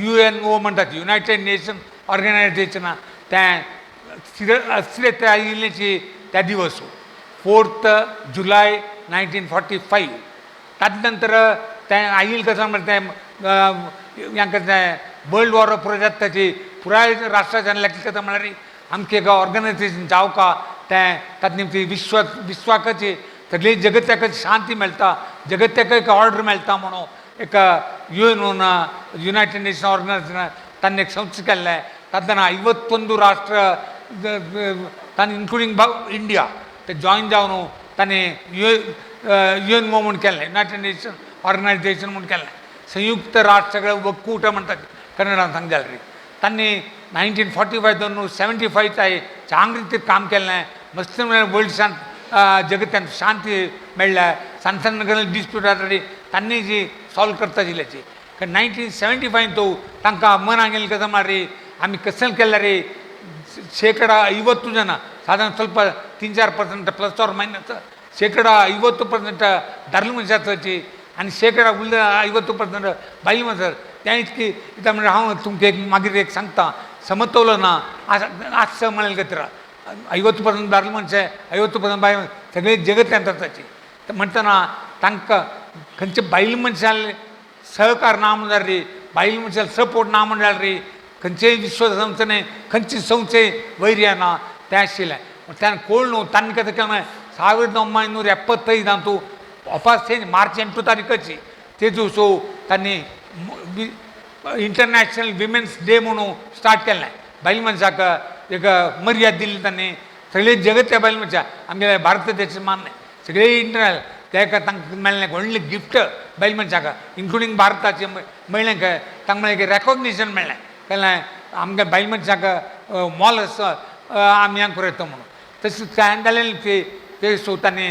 UNO म्हणटात, युनायटेड नेशन ऑर्गनायझेशना तें स्थिरता आयिल्लीची त्या दिवस 4 जुलय 1945. ताजे नंतर तें आयिल्लें कशें म्हणटा तें हांकां तें वर्ल्ड वॉर पुराय जाता ताची पुराय राष्ट्राच्यान इलेक्ट करता म्हळ्यार आमचें एक ऑर्गनायझेशन जावका तें ताजे निमती विश्वाकाची सगळी जगत्याक शांती मेळटा, जगत्याक एक ऑर्डर मेळटा म्हणून एक UN युनायटेड नेशन ऑर्गनायझेशन ताणें एक संस्था केल्लें. तातूंत 51 राष्ट्र ताणें इन्क्लुडींग इंडिया ते जॉयन जावन ताणें UNO म्हूण केल्लें, युनायटेड नेशन ऑर्गनायझेशन म्हूण केल्लें. संयुक्त राष्ट्र सगळे वकूट म्हणटात कन्नडान सांग जाल्यार. तांणी 1945 75 चांगले रितीन काम केल्लें. मस्त वर्ल्ड शांत जगत्यान शांती मेळ्ळ्या. सांगन डिस्प्यूट जाताली तांणी जी सॉल्व करता आशिल्ल्याची. 1975 तो तांकां मनाक गेलें कशें म्हळ्यार आमी कशें केल्यार 50% जनां सादारण ಸ್ವಲ್ಪ 3-4% प्लस ऑर मायनस 50% दादले मनशां आसची आनी उरले 50% बायल मनशां. त्या इतकी कित्याक म्हणजे हांव तुमकां एक मागीर एक सांगता समतोलन आसा म्हळ्यार खातीर 50% दादले मनशे 50% बायल सगळे जगत्यांत आसाची. म्हणटना तांकां खंयचे बायल मनशां सहकार ना म्हणल्यार बायल मनशाला सपोर्ट ना म्हणल्यार रे खंयचेय विश्वसंस्थेने खंयची संಸ್ಥे वैर्य ना तें आशिल्लें त्यान कोळ न्हू तांणी कितें केलें 1975 ಅಂತೂ ವಾಪಸ್ ಚೇಂಜ್ ಮಾರ್ಚ್ 8 ತಾರೀಕಚ್ಚಿ तेजूसो तांणी इंटरनॅशनल विमेन्स डे म्हणून स्टार्ट केल्लें बायल मनशाक एक मर्याद दिल्ली तांणी सगळे जगत त्या बायल मनशा आमगे भारत देश मानले सगळे इंटरनॅशनल तेका तांकां मेळ्ळें व्हडलें गिफ्ट बायल मनशाक इंक्लुडींग भारताचे मेळ्ळें तांकां मेळ्ळें की रॅकॉग्निशन मेळ्ळें केलें आमगे बायल मनशाक मोल आमी हांगा करता म्हणून तशें त्या जालें ते सो तांणी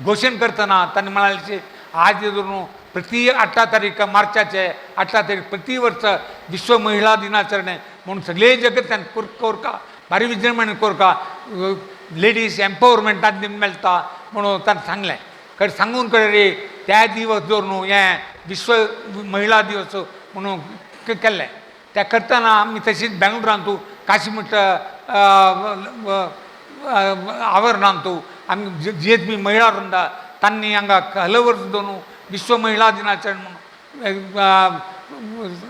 घोशण करतना तांणी म्हळालें आज धरून प्रति 18 तारीख मार्चाचे 18 तारीख प्रति वर्ष विश्व महिला दिनाचरण म्हणून सगळे जगत्यान कोरका भारी विजृंभणे कोरका लेडीज एम्पावरमेंट मेळटा म्हणून ताणें सांगलें खरें सांगून खरें रे त्या दिवस धरून हें विश्व महिला दिवस म्हणून केल्लें त्या करतना आमी तशीच बेंगलोरांतू काशीमठ आवरणांतू आमी GHB महिला वृंद तांणी हांगा हलव वर्स दोन विश्व महिला दिनाचरण म्हणून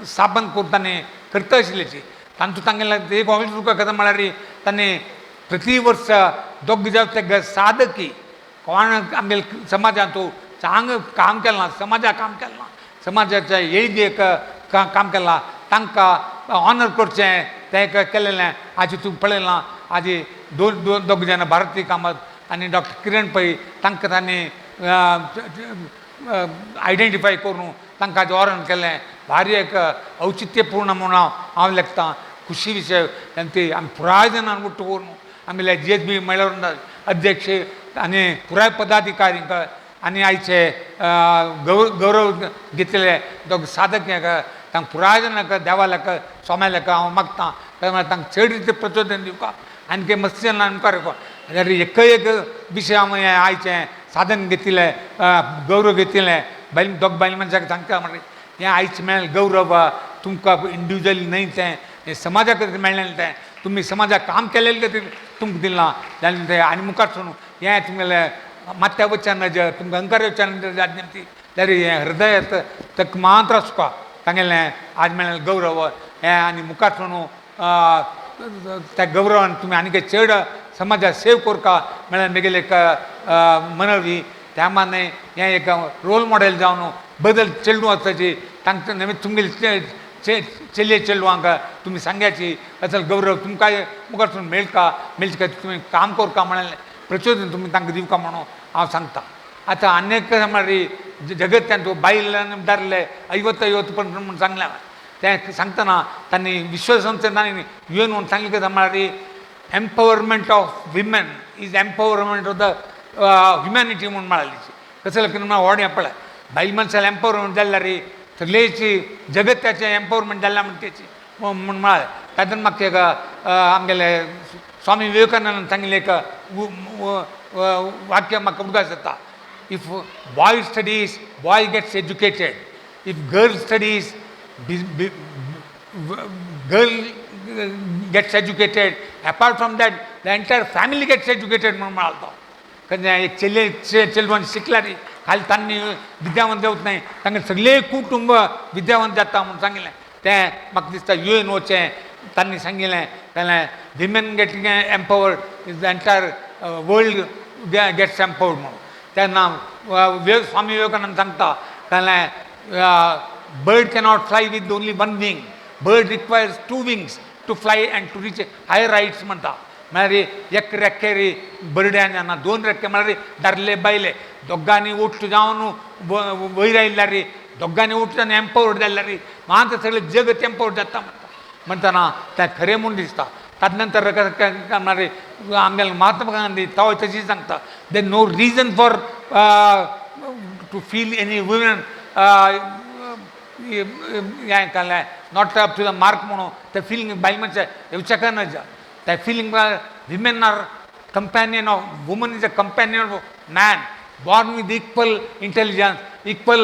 स्थापन करून तांणी करता आशिल्लीची तांतू तांगेलें एक ऑफिस तुका कथा म्हळ्यार तांणी प्रति वर्स दोग जावं साधकी कोण आमगे समाजांतू चांग काम केलां समाजाक काम केलां समाजाच्या येळगेक काम केलां तांकां ऑनर करचें तें केलेलें आज तूं पळयलां आज दोग जाण भारतीय कामत आनी डॉक्टर किरण पै तांकां तांणी आयडेंटिफाय करून तांकां आज ऑरन केलें भारी एक औचित्यपूर्ण म्हणून हांव लेखतां खुशी विशय ती आमी पुराय जाणां उट्ट करून आमी GHB महिला वृंद अध्यक्ष आनी पुराय पदाधिकारीक आनी आयचे गौरव घेतलेले दोग साधक तांकां पुराय जाणांक देवाल्याक सोम्याल्याक हांव मागतां तांकां चड रिती प्रचोदन दिवका आनी काही मस्त जाणां मुखार जाल्यार एक विशय हांव आयचें साधन घेतिल्लें गौरव घेतिल्लें बायल दोग बायल मनशाक सांगता म्हणजे हें आयज मेळ्ळें गौरव तुमकां इंडिविज्युअली न्हय तें समाजा खातीर मेळ्ळें तें तुमी समाजाक काम केलेले खातीर तुमकां दिलां जाल्यार तें आनी मुखार सोडून हें तुमगेलें मात्या वचन तुमकां अंकार वचन जाल्यार हें हृदय तक मात्र आसुका तांगेलें आज मेळ्ळें गौरव हें आनी मुखार सोडून त्या गौरवान तुमी आनी काही चड समाजाक सेव कोरका म्हळ्यार म्हगेली एक मनवी त्या माने हें एक रोल मॉडेल जावन बदल चेडू वचपाची तांकां नवी तुमगेली चलये चेडवांक तुमी सांग्याची असल गौरव तुमकां मुखार मेळका मेळचे खातीर तुमी काम कोरका म्हळ्यार प्रचोदन तुमी तांकां दिवका म्हणून हांव सांगता आतां अनेक म्हळ्यार जगत्यान तूं बायलांनी दारले 50% म्हणून सांगलें तें सांगतना तांणी विश्वसंस्थेन तांणी UN म्हणून सांगलें की म्हळ्यार empowerment of women is empowerment of the humanity म्हणून म्हळाली कसं म्हळ्यार व्हड हें पळय बायल मनशाला एम्पावरमेंट जाल्यार सगळेची जगत्याचें एम्पावरमेंट जाल्ल्या म्हणटेची म्हूण म्हळालें तातूंत म्हाका एक आमगेले स्वामी विवेकानंदान सांगिल्लें एक वाक्य म्हाका उदकास येता if boy studies boy gets educated if girl studies girl gets educated, apart from that the entire family gets educated म्हणून म्हणालतो कारण एक चेडवान शिकल्यार खाली तांणी विद्यावंत जावच न्हय तांगे सगळे कुटुंब विद्यावंत जाता म्हणून सांगिल्लें तें म्हाका दिसता UN वचें तांणी सांगिल्लें जाल्यार women getting empowered is the entire world gets empowered म्हणून तेन्ना स्वामी विवेकानंद सांगता जाल्यार bird cannot fly with only one wing. Bird requires 2 wings to fly and to reach higher heights म्हणटा म्हळ्यार एक रेक्के रे बर्ड्यान ना 2 रेक्के म्हळ्यार दारले बायले दोगांनी उठ जावन वयर आयल्यार रे दोगांनी उठ जावन एम्पावर्ड जाल्यार रे मात सगळें जगत एम्पावर्ड जाता म्हणटाना तें खरें म्हूण दिसता ताजे नंतर म्हळ्यार आमगेले महात्मा गांधी तो तशी सांगता there no reason for to feel any woman हें केलें not up to the mark म्हणून तें फिलींग बायल मनशां येवचें ना तें feeling women are companion of woman is a companion of man born with equal intelligence equal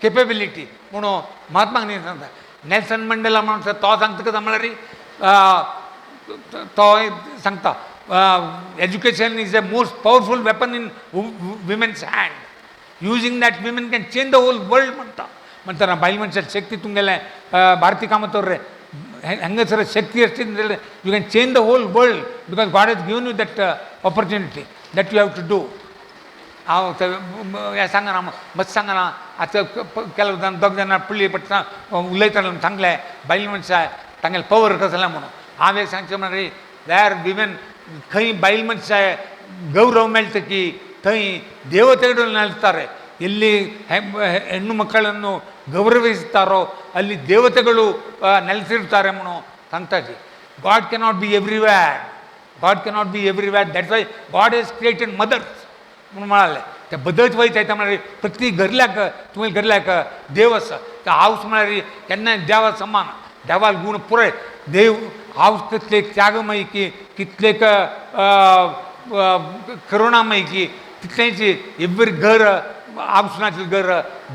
capability म्हणून महात्मा गांधी सांगता नेल्सन मंडेला म्हणून तो सांगता कसा म्हळ्यार तो सांगता education is a most powerful weapon in women's hand using that women can change the whole world म्हणटा म्हणताना बाईल मनशाची शक्ती तुमगेले भारती कामतವ್ರೆ ಹೆಂಗಸರ ಶಕ್ತಿ ಎಷ್ಟಿದೆ ಅಂದರೆ you can change the whole world because God has given you that opportunity that you have to do सांगा ना मस्त सांगा ना आता ಕೆಲವು जण दोग जण पुळी पट उलयताले चांगले बायल मनशा तांगेले पवर कसला म्हणून हांव एक सांगचें म्हणल्यार दॅर विमेन खंय बायल मनशा गौरव मेळटा की थंय ದೇವತೆಗಳು ನೆಲೆಸ್ತಾರೆ ಎಲ್ಲಿ ಹೆಣ್ಣು ಮಕ್ಕಳನ್ನು ಗೌರವಿಸ್ತಾರೋ ಅಲ್ಲಿ ದೇವತೆಗಳು ನೆಲೆಸಿರ್ತಾರೆ ಅನ್ನೋ ಸಂತಾಜಿ God cannot be everywhere God cannot be everywhere that's why God has created mothers म्हणून म्हणाले त्या बदलत वयता येता म्हळ्यार प्रत्येक घरल्याक तुवें घरल्याक देव आसा त्या हावस म्हळ्यार केन्नाय देवा समान देवाल गुण पुरय देव हावस कितलेक त्यागमय की कितलेक करुणामय की तितलेंची एव्हरी घर हावसनाचें घर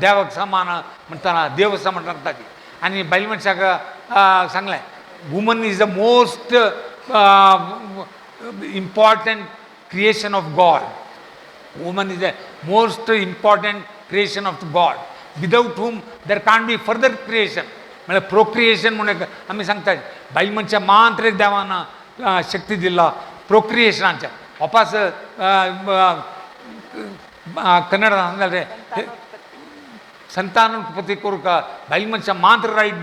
देवाक समान म्हणटाना देव आसा म्हणटा ताची आनी बायल मनशाक सांगलें woman is the most important creation of God. Woman is the most important creation of God, without whom there can't be further creation. म्हणजे प्रोक्रिएशन म्हणून आम्ही सांगतात बायल मनशा मात्र एक देवान शक्ती दिला प्रोक्रिएशनाच्या वापस कन्नड सांगले संतानोत्पत्ती करूंक बायल मनशा मात्र रायट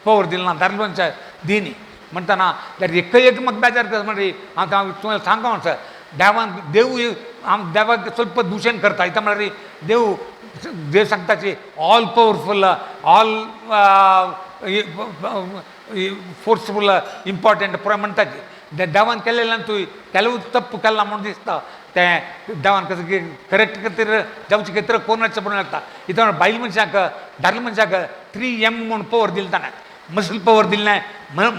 पवर दिला ना दादले मनशा दिनी म्हणटाना जर एक म्हाका बेजार करता म्हणजे हांव तुमकां सांगो सर देवान देव देवाक स्वल्प दूषण करता इता म्हळ्यार देव सांगता की all powerful all forceful important पुरो म्हणटा की देवान केलेल्यान तूं केलें तप्प केला म्हणून दिसता तें देवान कसं की करेक्ट खातीर जावचे खातीर कोणाचें म्हणून लागता इता बायल मनशाक दादले मनशाक 3M म्हणून पवर दिलें ताणें मसल पवर दिल्लें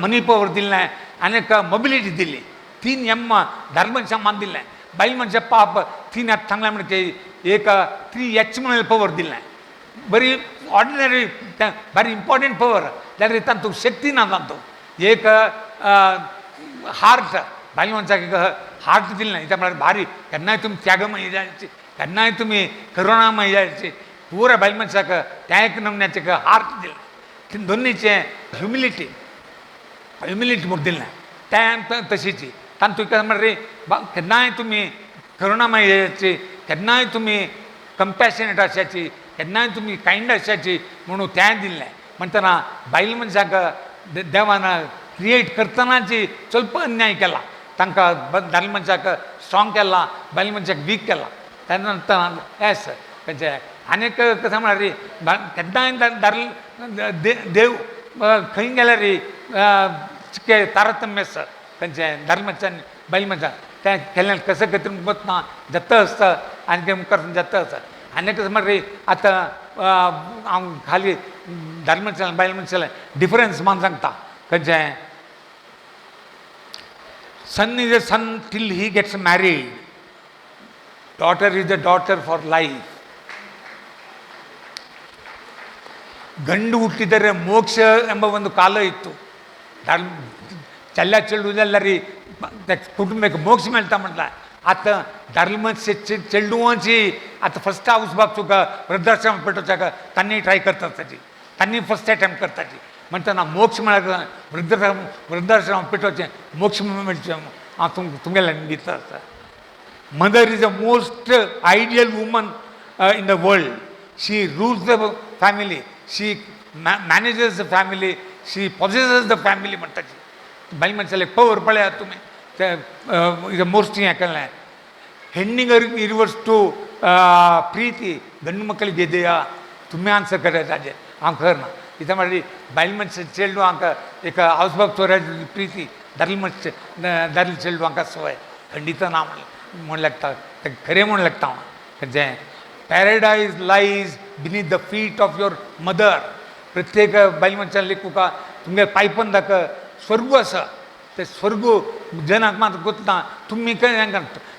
मनी पवर दिल्लें आनीक मोबिलिटी दिल्ली 3M दादले मनशाक मान दिल्लें बायल मनशा पाप 3 सांगलें म्हणजे एक 3H म्हणून पवर दिल्लें बरी ऑर्डिनरी बरी इम्पॉर्टंट पवर जाल्यार तातूंत शक्ती ना तातूंत एक हार्ट बायल मनशाक एक हार्ट दिल्लें इता म्हळ्यार भारी केन्नाय तुमी त्यागमय जायची केन्नाय तुमी करुणामय जायची पुरा बायल मनशाक त्या एक नमन्याचें हार्ट दिल्लें दोनीचें ह्युमिलिटी म्हणून दिल्लें तें तशीची तातूंत म्हळ्यार केन्नाय तुमी करुणामय जायची केन्नाय तुमी कंपॅशनेट आसाची केन्नाय तुमी कायंड आसाची म्हणून तें दिल्लें म्हणटना बायल मनशाक देवान क्रिएट करतनाची स्वल्प अन्याय केला तांकां दादले मनशाक स्ट्रॉंग केला बायल मनशाक वीक केला तेन्ना येस खंयचे आनीक कशें म्हळ्यार केन्नाय दादले देव खंय गेल्यार तारतम्य आसा खंयचे दादले मनशान बायल मनशान तें केल्लें कसं खातीर वतना जत्त आसता आनी तें मुखार जत्त आसा आनी कशें म्हळ्यार आतां हांव खाली दादले मनशान बायल मनशाले डिफरन्स मान सांगता खंयचे son is a son till he gets married daughter is a daughter for life ಗಂಡು ಹುಟ್ಟಿದರೆ ಮೋಕ್ಷ ಎಂಬ ಒಂದು ಕಾಲ ಇತ್ತು ಚಲ್ಲ ಚೆಲ್ಲುವುದೆಲ್ಲರಿ ಕುಟುಂಬಕ್ಕೆ ಮೋಕ್ಷ मेळटा म्हटला आता धर्म चेडूवांची आता फर्स्ट हाऊस बाबचूक वृद्धाश्रम पेटोवच्याक तांणी ट्राय करतात ताची तांणी फर्स्ट अटेम्प्ट करताची म्हणटना मोक्ष म्हळ्यार वृद्धाश्रम पेटोवचें मोक्ष मेळचें हांव तुमगेल्या दिता आसा mother is the most ideal woman in the world she rules the family she manages the family she possesses the family म्हणटाची बायल मनशाले पवर पळयात तुमी ते मोस्ट हें केलें ಹೆಣ್ಣಿಗೆ ಇರುವಷ್ಟು ಪ್ರೀತಿ ಗಂಡು ಮಕ್ಕಳಿಗೆ ಇದೆಯಾ तुम्ही आन्सर करायचं राजे हांव करना कित्याक म्हळ्यार बायल मनशा चेडूं हांकां एक हावसबाब चोऱ्याची प्रिती दादले चेडूं हांकां सवय खंडीत ना म्हण लागता तें खरें म्हण लागता हांव खंयचें paradise lies beneath the feet of your mother प्रत्येक बायल मनशान लेखुका तुमगे पायपन दाखय स्वर्ग आसा ते स्वर्ग जनाक मात गोतना तुमी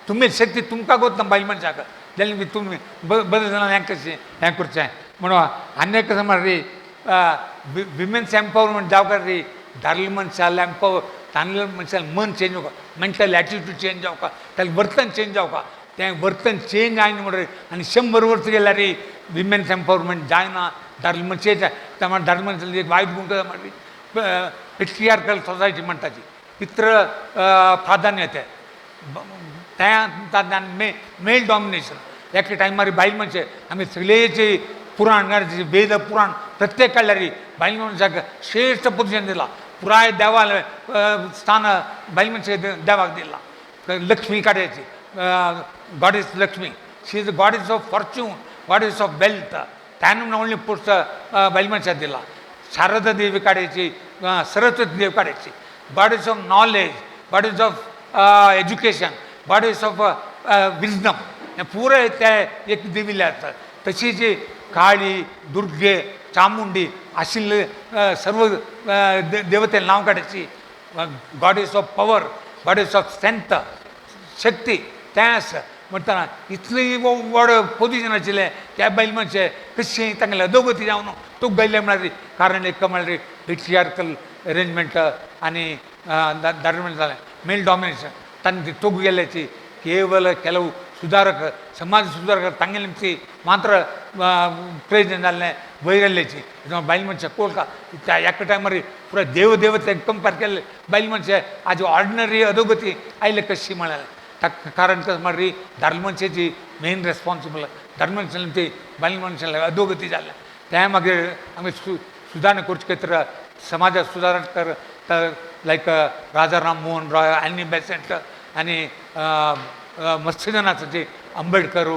तुमी शक्ती तुमकां गोतना बायल मनशाक जाल्यार तुमी बरें जाल्यार हें कशें हें करचें म्हणून आनी कशें म्हळ्यार विमेन्स एम्पावरमेंट जावकार रे दादले मनशाल एम्पावर तांदले मनशाल मन चेंज जावका मेंटल एटिट्यूड चेंज जावका ताका वर्तन चेंज जावका तें वर्तन चेंज जायना म्हणून आनी 100 वर्सां गेल्यार विमेन्स एम्पावरमेंट जायना धर्मचेच्या त्या धर्मांची एक वाईट गुण म्हणजे पेट्रियार्कल सोसायटी म्हणटाची इतर प्राधान्य येते त्या मेल डॉमिनेशन एके टायमार बायल मनशे आमी सगळेचे पुराण वेद पुराण प्रत्येक काडल्यारी बायल मनशाक श्रेष्ठ पोजिशन दिला पुराय देवा स्थान बायल मनशे देवाक दिला लक्ष्मी काड्याची goddess Lakshmi she is the goddess of fortune goddess of wealth त्यानं ओन्ली पोस्ट बायल मनशाक दिला शारदा देवी काड्याची सरस्वती देवी काड्याची goddess of knowledge goddess of education goddess of wisdom हे पुरे ते एक देविले आसतात तशीच काळी दुर्गे चामुंडी आशिल्ले सर्व देवतेला नांव काडची goddess of power goddess of strength Shakti तें आसा म्हणटना इतली व्हड पोजिशन आशिल्लें त्या बायल मनशे कशें तांगेलें अधोगती जावन तूं गयलें म्हळ्यार कारण एक म्हळ्यार पेट्रियार्कल अरेंजमेंट आनी धर्म जालें मेल डॉमिनेशन तांणी तूग गेल्याची केवल ಕೆಲವು ಸುಧಾರಕ ಸಮಾಜ ಸುಧಾರಕ ತಂಗೆ ನಿಮಿಸಿ ಮಾತ್ರ ಪ್ರಯೋಜನ जाल्लें वैरल्ल्याची बायल मनशाक कोळका एका टायमार पुरो देवते कंपेर केले बायल मनशे आज ऑर्डिनरी अधोगती आयले कशी म्हळ्यार ताका कारण कसं म्हळ्यार धर्म मनशाची मेन रेस्पॉन्सिबल धर्म मनशांनी ती बायल मनशांक अधोगती जाल्ले त्या मागीर आमी सुदारणा करचे खातीर समाजाक सुदारण कर लायक राजा राम मोहन रॉय एनी बेसेंट आनी मस्त जन आसा जे अंबेडकर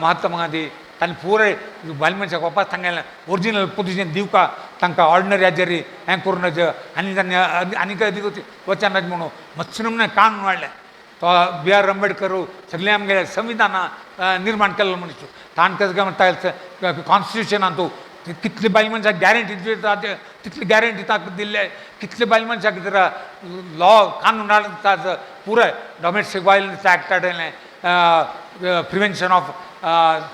महात्मा गांधी तांणी पुराय बायल मनशाक वापस सांगलें ओरिजिनल पोजिशन दिवका तांकां ऑर्डिनरी हाजेरी हें करून आनी तांणी आनीक अधिक वचन म्हणून मस्त नमुने कानून वाडलें तो बी आर अंबेडकर सगळें आमगे संविधाना निर्माण केल्लो मनीस ताणें कसं काय म्हणटा कॉन्स्टिट्युशनान तूं कितले बायल मनशाक गॅरंटी दिता तितली गॅरंटी ताका दिल्ले कितले बायल मनशाक तर लॉ कानून हाडटा पुराय डॉमेस्टीक वायलन्स एक्ट हाडयलें prevention of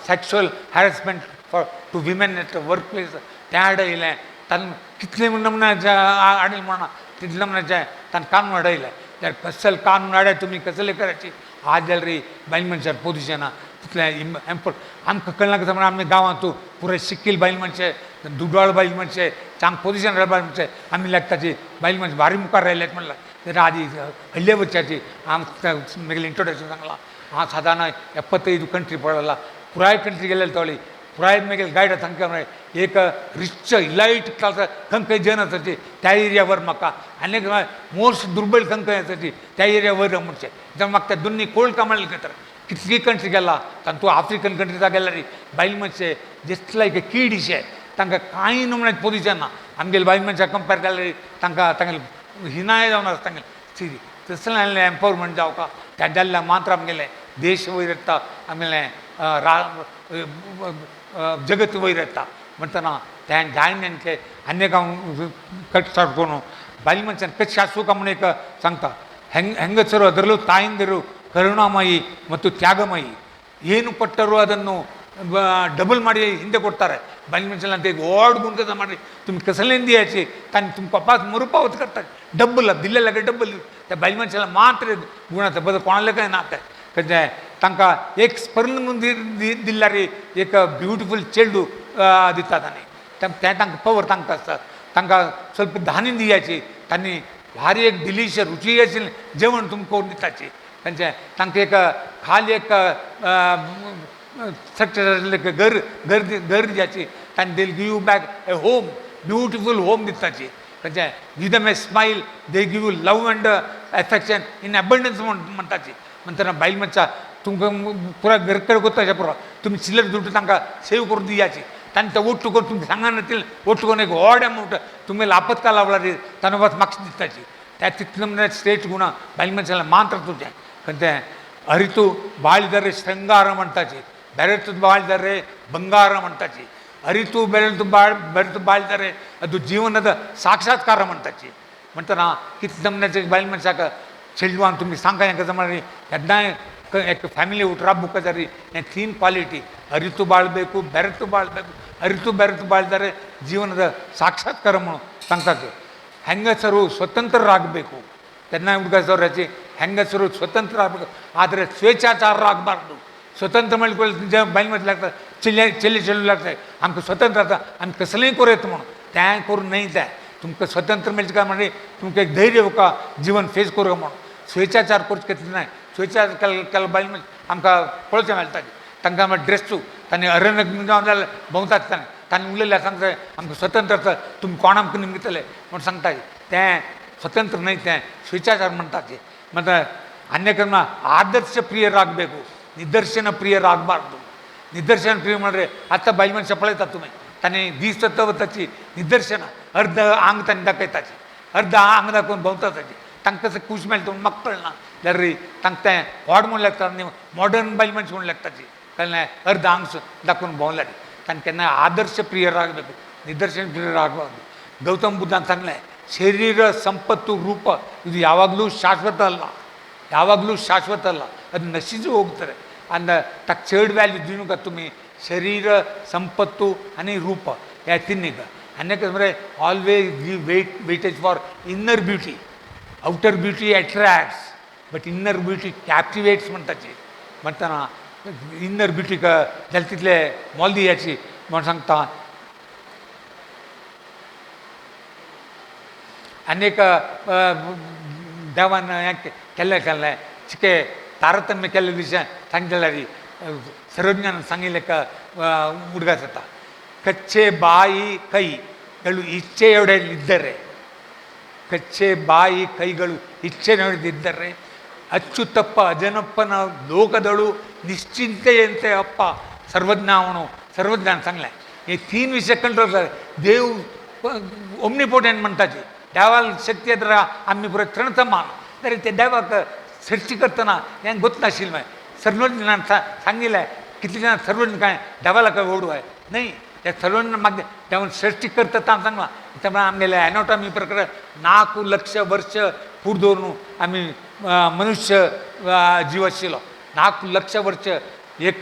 sexual harassment for to women at workplace तें हाडयलें ताणें कितले नमुन्याचे हाडले म्हणा तितले नमुन्याचे ताणें कानून हाडयलें त्यार कसले कानून हाडय तुमी कसले करायची आज जाल्यार बायल मनशाक पोजिशना तितलें आमकां कळना कसं म्हणून आमी गांवांत पुराय शिकिल्ले बायल मनशे दुडवाळ बायल मनशे चांग पोजिशन बायल मनशे आमी लागताची बायल मनशे भारी मुखार रायल्यात म्हणल्यार तर आदी हल्ले वर्साची म्हगेलें इंट्रोडक्शन सांगलां हांव सादारण 75 कंट्री पळयला पुराय कंट्री गेलेले तोळी पुराय म्हगेले गायड तांकां एक रिच इलायट क्लास खंय जन आसाची त्या एरियावर म्हाका आनी मोस्ट दुर्बळ खंय आसाची त्या एरियावर म्हणचे जावं म्हाका त्या दोनी कोल्ड कामाळ तर कितली कंट्री गेला तातूंत आफ्रिकन कंट्रीजा गेल्यार बायल मनशे जस्ट लायक ए कीडशे तांकां कांय नमुन्याचें पोजिशन ना आमगेले बायल मनशाक कंपेर केल्यार तांकां तांगेले हिनाय जावन आसा तांगेले स्थिती तसलें एम्पावरमेंट जावका त्या जाल्ल्या मात्र आमगेलें देश वयर येता आमगेलें जगत वयर येता म्हणटना त्या जायन्यांचे आनीक हांव कट स्टार्ट करून बायल मनशान कशें आसूं काय म्हणून एक सांगता ಹೆಂಗಸರು ಅದರಲ್ಲೂ ತಾಯಂದಿರು ಕರುಣಾಮಯಿ ಮತ್ತು ತ್ಯಾಗಮಯಿ ಏನು ಕೊಟ್ಟರು ಅದನ್ನು ಡಬಲ್ ಮಾಡಿ ಹಿಂದೆ ಕೊಡ್ತಾರೆ बायल मनशाला ते गोड गुण कसं मारी तुम्ही कसलें दियाची तांणी तुमकां वापस मरुपावत करता डब्बल दिल्ले लागे डब्बल त्या बायल मनशाला मात्र गुणाचं बदल कोणाला काय ना कशें तांकां एक स्पर्न म्हणून दिल्यार एक ब्युटिफूल चेडू दितात आनी तें तांकां पवर तांकां आसता तांकां ಸ್ವಲ್ಪ धान्य दियाची तांणी भारी एक डिलिशियस रुची आशिल्लें जेवण तुमकां करून दिताची तांचें तांकां एक खाली एक स्ट्रक्चर घर दियाची तांणी they give you back a home beautiful home दिताची तांचें give them a smile they give you love and affection in abundance म्हणटाची म्हणटना बायल मनशा तुमकां पुरा घर कडेन कोत्ताचे पुरो तुमी चिल्लर दुड्ड तांकां सेव करून दियाची तांणी तें ओट्ट करून तुमकां सांगनातील ओट्ट करून एक व्हड अमावंट तुमगेले आपत्काल आवल्यार ताणें वच म्हाका दिताची त्या तितले म्हणजे स्ट्रेट गुण बायल मनशाला मात्र तुजें तें हरितू बाळिदरे शृंगार म्हणटाची ಬೆರೆತು ಬಾಳ್ದರೆ ಬಂಗಾರ म्हणटाची ಹರಿತು ಬೆರೆತು ಬಾಳ್ದರೆ ಅದು ಜೀವನದ ಸಾಕ್ಷಾತ್ಕಾರ म्हणटाची म्हणटना कितले नमुन्याचे बायल मनशाक चेडवान तुमी सांगा हें कसं म्हळ्यार केन्नाय एक ಫ್ಯಾಮಿಲಿ ಊಟ ರಾಬ್ಬಕ್ಕೆ ಜರಿ ಏನು 3 ಕ್ವಾಲಿಟಿ ಹರಿತು ಬಾಳಬೇಕು ಬೆರೆತು ಬಾಳಬೇಕು ಹರಿತು ಬೆರೆತು ಬಾಳ್ದರೆ ಜೀವನದ ಸಾಕ್ಷಾತ್ಕಾರ म्हणून सांगतात ಹೆಂಗಸರು ಸ್ವತಂತ್ರರಾಗಬೇಕು ಕೆನ್ನ ಹುಡುಗಸವ್ರಾಚಿ ಹೆಂಗಸರು ಸ್ವತಂತ್ರರಾಗಬೇಕು ಆದರೆ ಸ್ವೇಚ್ಛಾಚಾರರಾಗಬಾರ್ದು स्वतंत्र म्हणजे जे बायलमध्ये लागतं चेल्ले चेलू लागतं आमकां स्वतंत्र आतां आमी कसलेंय करूं येता म्हणून तें करूं न्हय तें तुमकां स्वतंत्र मेळटा काय म्हणजे तुमकां एक धैर्य येवका जीवन फेस करूं म्हणून स्वेच्छाचार करचें घेतलें न्हय स्वेच्छाचार केलो बायल म्हणजे आमकां पळोवचें मेळटा तांकां मागीर ड्रेसूं तांणी अरण्य जावन जाल्यार भोंवतात तांणी उलयल्यार सांगता आमकां स्वतंत्र आसा तुमी कोणाक आमकां निमगतले म्हूण सांगता तें स्वतंत्र न्हय तें स्वेच्छाचार म्हणटा ते म्हणटा अन्यक्रम आदर्श प्रियरागಬೇಕು ನಿದರ್ಶನ ಪ್ರಿಯರಾಗಬಾರ್ದು ನಿದರ್ಶನ ಪ್ರಿಯ ಮಾಡಿದ್ರೆ ಅತ್ತ ಬಾಯಿ ಮನುಷ್ಯ ಪಳೈತಾ ತುಮೆ ತಾನೇ ದೀಸತ್ತವತ್ತಾची ನಿದರ್ಶನ ಅರ್ಧ ಅಂಗ ತಾನೆ दाखयताची अर्ध अंग दाखवून भोंवताची तांकां तसं खूश मेळटा म्हाका कळना जाल्यार रे तांकां तें व्हड म्हूण लागता आनी मॉडर्न बायल मनीस म्हूण लागताची कळ्ळें अर्ध अंग दाखवून भोंवल्यार तांकां केन्ना आदर्श प्रियरागಬೇಕು ನಿದರ್ಶನ ಪ್ರಿಯರಾಗಬಾರ್ದು ಗೌತಮ್ ಬುದ್ಧಾನ್ सांगलें ಶರೀರ ಸಂಪತ್ತು ರೂಪ ಇದು ಯಾವಾಗಲೂ ಶಾಶ್ವತ ಅಲ್ಲ ಯಾವಾಗಲೂ ಶಾಶ್ವತ ಅಲ್ಲ ಅದು ನಶಿಸಿ ಹೋಗ್ತಾರೆ ಅಂದ ತಕ್ಕ ಚರ್ಡ್ ವ್ಯಾಲ್ಯೂ ದಿನಕ್ಕೆ ತುಮಿ ಶರೀರ ಸಂಪತ್ತು आणि रूप या तिन्ही अन्यक म्हणजे always give weightage for inner beauty outer beauty attracts but inner beauty captivates म्हणटाची म्हणटाना इन्नर ब्युटीक जाल्यार तितले मोल दियाची म्हण सांगता अनेक देवान हें केल्लें चिके तारतम्य केल्ले विशय सांगलेल्यार ಸರ್ವಜ್ಞಾನ सांगिल्लें ಹುಡುಗ ಸತ್ತ ಕಚ್ಚೆ ಬಾಯಿ ಕೈಗಳು ಇಚ್ಛೆಯೊಡೆದಿದ್ದರೆ ಕಚ್ಚೆ ಬಾಯಿ ಕೈಗಳು ಇಚ್ಛೆಯೊಡೆದಿದ್ದರೆ ಅಚ್ಚುತಪ್ಪ ಅಜನಪ್ಪನ ಲೋಕದಳು निश्चिंतेयंते अप्पा सर्वज्ञावणो सर्वज्ञान सांगलें हे 3 विशय कंट्रोल कर देव ओमनिपोटेंट म्हणटाची देवाल शक्ती येता आमी पुरो तृणतमान तरी ते देवाक सृष्टी करतना हें गोत नाशिल्लें सर्वज्ञान सांगिल्लें कितले जाण सर्वज्ञ काय देवाला काय ओढू आहे नाही त्या सर्वज्ञ मागे देवान सृष्टी करता सांगला त्यामुळे आमगेले एनॉटॉमी प्रकार 4 लक्ष वर्ष फूड दवरून आमी मनुष्य जीव आशिल्लो 4 लक्ष वर्ष एक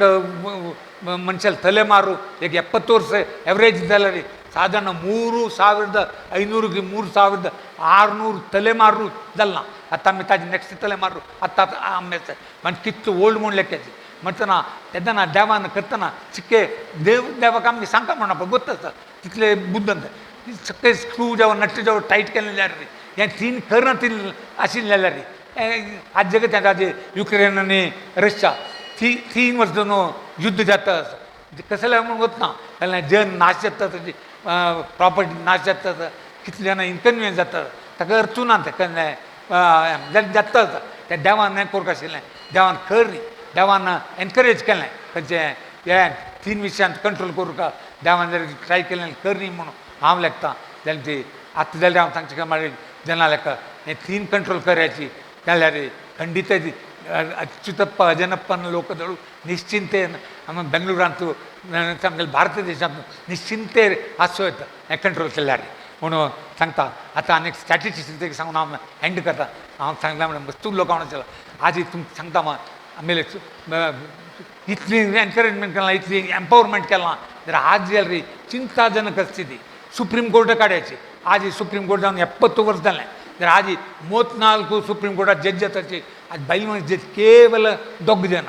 मनशाला तले मारू एक 70 वर्ष एवरेज जाल्यार साधारण 3500 की 3600 तलेमारू जालना आता आमी ताजे नेक्स्ट तलेमारू आतां आंब्याचे म्हणजे कितलो ओल्ड म्हूण लेक्याची म्हणटना तेन्ना देवान करतना चिक्के देवाक आमगे सांगता म्हणून पळय गोत्त आसा तितले बुद्दंत सगळे स्क्रू जेवण नट्ट जेवण टायट केलें जाल्यार रे हें 3 करना आशिल्लें जाल्यार रे आज जगत आज युक्रेन आनी रशिया 3 वर्स न्हू युद्ध जाता कसले म्हूण वतना जाल्यार जन नाश जाता ताची प्रॉपर्टी नाश जाता कितले जाणां इनकन्विनियन्स जाता ताका अर्थूच ना तें जाता त्या देवान हें करूंक आशिल्लें देवान कर न्ही देवान एनकरेज केलें खंयचें हे 3 विशयांत कंट्रोल करूंक देवान जर ट्राय केलें कर न्ही म्हणून हांव लेखता जाल्यार ती आतां जाल्यार हांव सांगचें काय म्हळ्यार जना लेखा हें 3 कंट्रोल करयाची जाल्यार खंडीत अच्युतप्प अजनप्पन लोकदळू निश्चिंतेन आमी बेंगलुरांतू आमगेल्या भारत देशांत निश्चिंतेर आसूं येता हें कंट्रोल केल्यार म्हणून सांगता आतां आनीक स्टॅटिस्टिक्स सांगून हांव एंड करता हांव सांगला म्हणून मस्तू लोकांक आशिल्लो आज तुमकां सांगता आमगेले इतली एनकरेजमेंट केलां इतली एम्पावरमेंट केलां जाल्यार आज जाल्यार चिंताजनक स्थिती सुप्रीम कोर्ट काडयाची आज सुप्रीम कोर्ट जावन 70 वर्स जालें जाल्यार आज 34 सुप्रीम कोर्टात जज जाताची आज बायल मनीस जज केवल 2 जन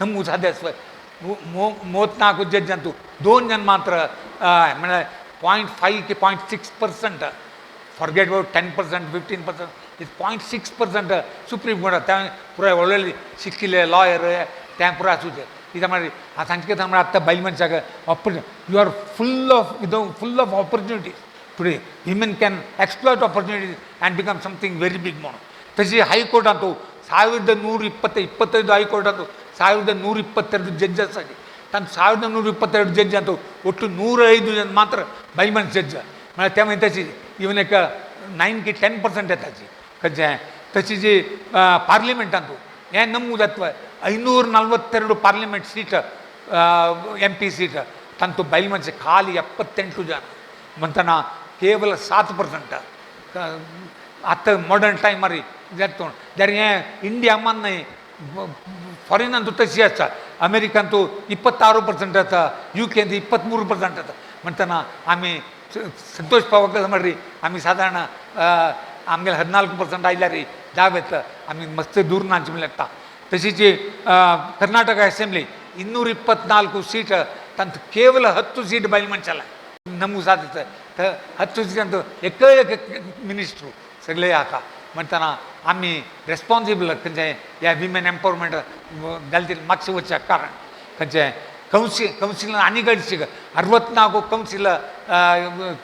नमू सादे 34 जज जातू 2 जन मात्र म्हळ्यार 0.5 की 0.6% फॉरगेट अबाउट 10% 15% इज 0.6% सुप्रीम कोर्टात त्या पुराय व्हडले शिकिल्ले लॉयर त्या पुराय आसूचे कित्याक म्हळ्यार हांव सांगचें म्हळ्यार आतां बायल मनशाक you are full of opportunities today women can exploit opportunities and become something very big म्हणून तशी हायकोर्टांतू 1125 ಹೈಕೋರ್ಟ್ 1122 ಜಡ್ಜ್ ಆಗಿ ತಾನು 1122 ಜಡ್ಜ್ ಅಂತೂ ಒಟ್ಟು 105 ಜನ ಮಾತ್ರ ಬೈಮನ್ ಜಡ್ಜ್ म्हणजे त्या मागीर तशी इवन एक 9 की 10% येताची खंयचें तशी जी पार्लिमेंटांतू हें नमूद जाता 542 पार्लिमेंट सीट MP सीट तांतू बायल मनशां खाली 78 जन म्हणटना केवल 7% आतां मॉडर्न टायमार जाता जाल्यार हें इंडिया मान्नाय फॉरेनांतू तशी आसा अमेरिकांतू 26% आसा UK 23% आसा म्हणटना आमी संतोष पावक म्हळ्यार आमी सादारण आमगेले 14% आयल्यार जाव येता आमी मस्त दूर नाच म्हणून लागता ತಸಿಚಿ ಕರ್ನಾಟಕ ಅಸೆಂಬ್ಲಿ 224 ಸೀಟ್ ತಂತ ಕೇವಲ 10 ಸೀಟ್ ಬಯಲು ಮಂಚಲ್ಲ ನಮಗೂ ಸಾಧ್ಯತೆ 10 सीट अंतू एक मिनिस्ट्रू सगळे आता म्हणताना आम्ही रेस्पॉन्सिबल खंयचे या विमेन एम्पावरमेंट घालतील मागचे वचचे कारण खंयचे कौन्सिल आनी घडशीक 64 कौन्सिल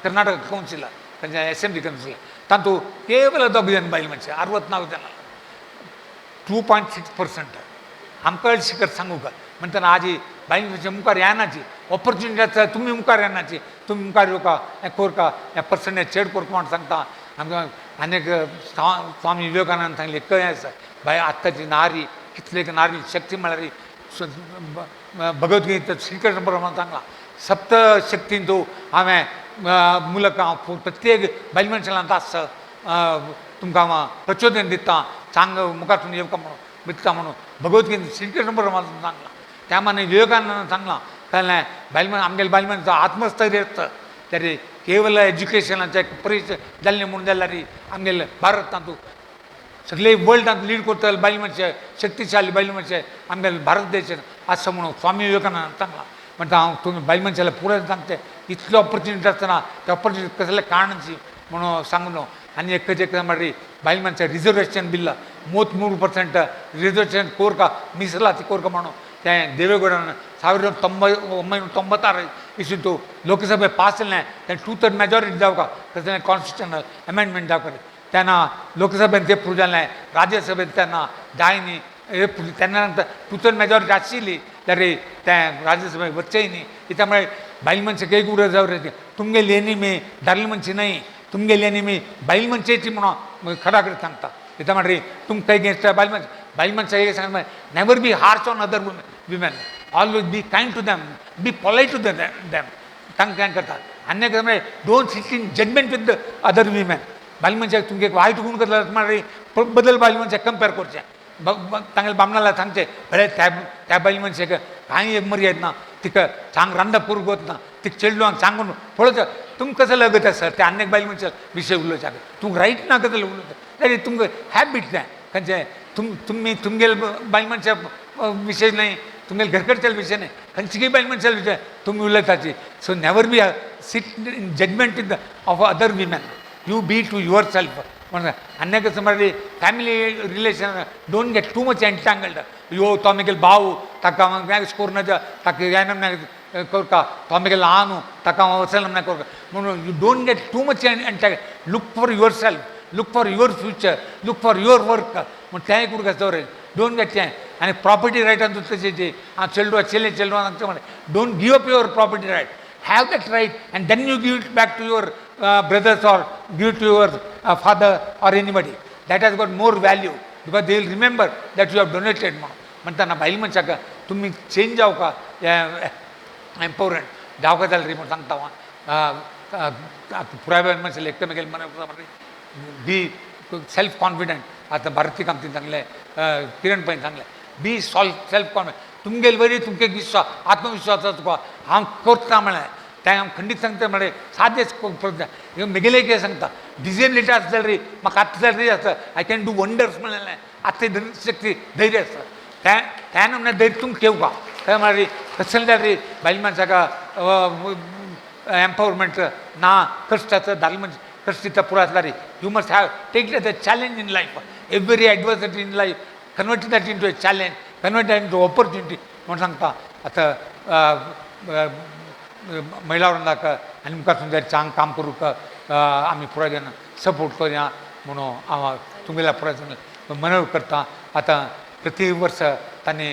कर्नाटक कौन्सिल खंयचे असेंब्ली कौन्सिल तातू केवल 2 जन बायल मनशे 64 जन 2.6% आमकां हळशिकर सांगू का म्हणताना आजी बायल मनशे मुखार येनाची ऑपॉर्च्युनिटी आसा तुमी मुखार येनाची तुमी मुखार येवका हें कोरका हें पर्संटेज चेड कोरका म्हण सांगता आमकां आनीक स्वामी विवेकानंद सांगले कळ्ळें आसा बाय आत्ताची नारी कितले नारी शक्ती म्हळ्यार भगवद्गीता श्रीकृष्ण परमात्मान सांगला सप्तशक्तींतू हांवें मुलक हांव प्रत्येक बायल मनशाक आसा तुमकां हांव प्रचोदन दिता सांग मुखार येवका म्हणून दिता म्हणून भगवद्गीता श्रीकृष्ण परमात्मान सांगला त्या माने विवेकानंद सांगला कळ्ळें बायल मन आमगेले बायल मनशाचो आत्मस्थैर्य आसता तरी केवल एज्युकेशनाचे परीक्षा जाल्ले म्हणून जाल्यार आमगेले भारत तातूं सगळे वर्ल्डांत लीड करतले बायल मनशे शक्तिशाली बायल मनशे आमगेले भारत देशांत आसा म्हणून स्वामी विवेकानंद सांगला म्हणटा हांव तुमी बायल मनशाले पुराय सांगते इतली ऑपॉर्च्युनिटी आसतना त्या ऑपॉर्च्युनिटी कसले कारणांची म्हणून सांगून आनी एक म्हळ्यार बायल मनशा रिजर्वेशन बिल्ल 33% रिजर्वेशन कोरका मीಸಲಾತಿ कोरका म्हणून तें देवेगौडान 1996 इशून तो लोकसभे पास जालें तें 2/3 मेजॉरिटी जावका तशें कॉन्स्टिट्युशनल अमेंडमेंट जावका तेन्ना लोकसभेन तें प्रूव जालें राज्यसभेन तेन्ना जाय न्ही तेन्ना 2/3 मेजॉरिटी आशिल्ली जाल्यार तें राज्यसभेक वचचें न्ही कित्याक म्हळ्यार बायल मनशाक एक उडो जावं तुमगेली एनिमी दादले मनशी न्हय तुमगेली एनिमी बायल मनशेची म्हणून खरा कडेन सांगता कित्याक म्हळ्यार तुमकां एगेन्स्ट बायल मनशाक एक सांगता never be harsh on other women always be kind to them be polite to them तांकां करता आनी म्हळ्यार don't sit in judgement with the other women बायल मनशाक तुमकां एक वायट गुण करता म्हळ्यार बदल बायल मनशाक कंपेर करचें तांगेले बामणाला सांगचें बरें त्या बायल मनशाक कांय एक मर्याद ना तिका सांग रांदप करूंक वचना तिका चेडवांक सांगून पळोवचें तुमकां कसो लगत आसा ते आनी एक बायल मनशाक विशय उलोवच्याक तुमकां रायट ना कसो उलोवचें जाल्यार तुमकां हॅबीट तें खंयचें तुमी तुमगेले बायल मनशा विशय न्हय तुमगेले घरकडच्या विशय न्हय खंयची बायल मनशा विशय तुमी उलयताची so never be sit in judgement in of other women you be to yourself म्हणून आनी कसं म्हळ्यार family relation don't get too much entangled यो तो आमगेलो भाव ताका मॅच कोरना ताका ह्या नमन्याक कोरता तो आमगेलो आहा न्हू ताका हांव असले नमन्याक कोरता म्हणून you don't get too much entangled look for your self look for your future look for your work म्हण तेंय करूंक आसा दवरे डोंट गेट तें आनी प्रॉपर्टी रायटान तशें हांव चेडवा चेडवान सांगता म्हळ्यार don't give up your property right have that right and then you give it back to your brothers or give it to your father or anybody. That has got more value because they will remember that you have donated म्हणताना बायल मनशाक तुमी change जावका empowerment जावका जाल्यार म्हणून सांगता हांव पुराय बायल मनशाले एकमेकांक म्हणून बी सेल्फ कॉन्फिडंट आतां भारती कामतीन सांगलें किरण पै सांगलें बी सेल्फ कॉन्फिडंट तुमगेले वरी तुमकां विश्वास आत्मविश्वास तुका हांव करता म्हळें तें हांव खंडीत सांगता म्हळें सादें म्हगेले कितें सांगता डिजेबिलिटी आसा जाल्यार म्हाका आतां जाल्यार आसा आय कॅन डू वंडर्स म्हणलें आतां शक्ती धैर्य आसा त्या नमूने धैर्य तुमकां घेवका काय म्हळ्यार कसलें जाल्यार बायल मनशाक एम्पावरमेंट ना कश्ट आसा दादले मनशाक कश्ट दिता पुरो जाल्यार you must have take the challenge in life every adversity in life convert that into a challenge convert that into opportunity म्हणून सांगता आतां महिला वृंदाक आनी मुखार सुद्दां चांग काम करूंक आमी पुराय जाण सपोर्ट करया म्हणून हांव तुमगेल्या पुराय जाण मनवी करता आतां प्रति वर्स तांणी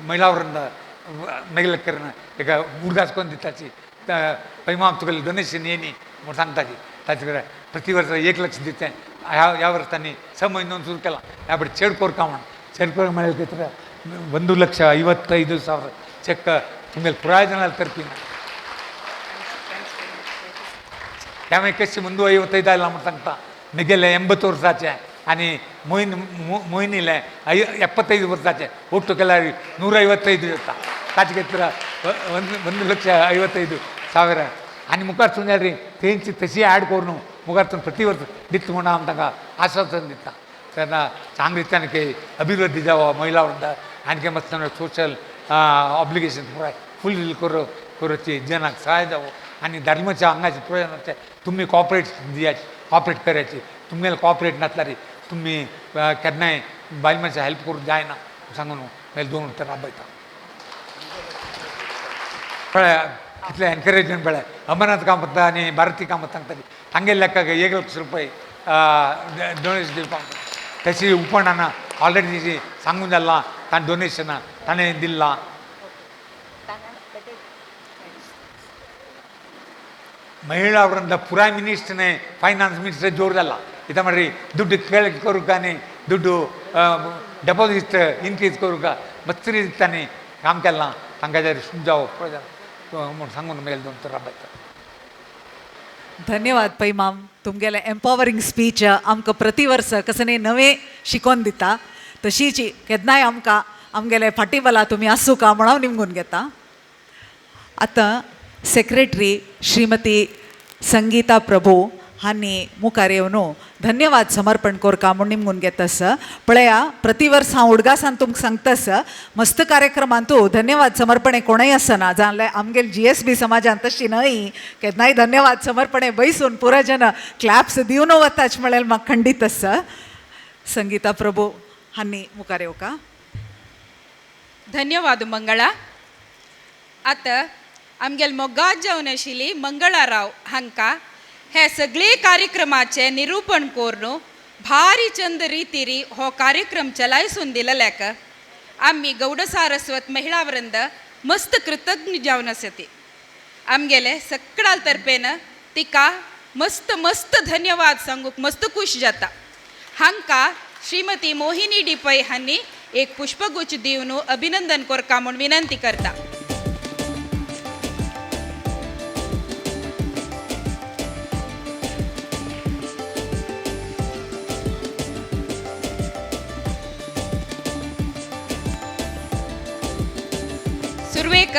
महिला वृंद मेगले करून एका उर्गास करून दिताची पैमा तुगेलें डोनेशन येनी म्हणून सांगताची ताचे कडेन प्रति वर्स 1 लाख दितें ह्या वर्स तांणी 6 म्हयनो सुरू केला ह्या बरें चेड कोरका म्हणून चेड कोरक म्हळ्यार कितें 1,55,000 ಚೆಕ್ तुमगेले पुराय जाणां तरफी त्यामुळे कशी 155 आयला म्हणून सांगता म्हगेले 80 वर्साचे आनी मोहिनीले 75 वर्साचे ಒಟ್ಟು केल्यार 155 जाता ताचे खातीर 1,55,000 आनी मुखार सुद्दां रे तेंची तशी ॲड करून मुखार प्रति वर्स दिता म्हणून हांव तांकां आश्वासन दिता त्यांना चांगली त्याने काही अभिवृद्धी द्यावं महिलावृंद आणखी मस्त सोशल ऑब्लिगेशन पुरा फुलफिल करूची जनाक सहाय्य द्यावं आणि धर्माच्या अंगाचे प्रयोजनाचे तुम्ही कॉपरेट दियाची कॉपरेट करायची तुम्हाला कॉपरेट नसला रे तुम्ही केन्नाय बायलांची हेल्प करून जायना सांगून मला 2 उत्तर राबयता पळय कितले एनकरेजमेंट पळय अमरनाथ कामत आनी भारती कामत सांगताली हांगे लेखाक 1 लाख रुपये डोनेशन दिवपाक त्याची उपणाना ऑलरेडी तेजी सांगून जाल्ला ताणें डोनेशनां ताणें दिल्लां महिला वृंद पुराय मिनिस्टरने ಫೈನಾನ್ಸ್ ಮಿನಿಸ್ಟರ್ ಜೋರ್ದಲ್ಲ ಇತ ಮಾಡ್ರಿ ದುಡ್ಡು ಕೊರುಕಾನೆ ದುಡ್ಡು ಡೆಪಾಸಿಟ್ ಇನ್ಕ್ರೀಸ್ ಕೊರುಕ ಮತ್ರಿ ತಾನೆ काम केला तांकां जर समजाव म्हूण सांगून मेल 2 उत्तर राबयता धन्यवाद पै माम तुमगेले एम्पावरींग स्पीच आमकां प्रति वर्स कसले नवे शिकोवन दिता तशीच केन्नाय आमकां आमगेले फाटीबला तुमी आसूं का म्हण हांव निमगून घेता आतां सेक्रेटरी श्रीमती संगीता प्रभू हांणी मुखार येवन धन्यवाद समर्पण कोरका म्हूण निमगून घेतास पळया प्रति वर्स हांव उडगासान तुमकां सांगतास मस्त कार्यक्रमांतू धन्यवाद समर्पणे कोणय आसना जाल्यार आमगेले GSB समाजान तशी न्हय केन्नाय धन्यवाद समर्पणे बसून पुरो जन क्लॅप्स दिवन वताच म्हळ्यार म्हाका खंडीत आसा संगीता प्रभू हांणी मुखार येवका धन्यवाद मंगळा आतां आमगेल मोगात जावन आशिल्ली मंगळा राव हांकां हे सगळे कार्यक्रमाचे निरूपण करून भारी चंद रितीरी हो कार्यक्रम चलायसून दिलेल्याक आमी गौड सारस्वत महिला वृंद मस्त कृतज्ञ जावन आसती आमगेले सगळ्या तर्फेन तिका मस्त मस्त धन्यवाद सांगूक मस्त खूश जाता हांकां श्रीमती मोहिनी डी पै हांणी एक पुष्पगुच्छ दिवन अभिनंदन कोरका म्हूण विनंती करता सुरवेक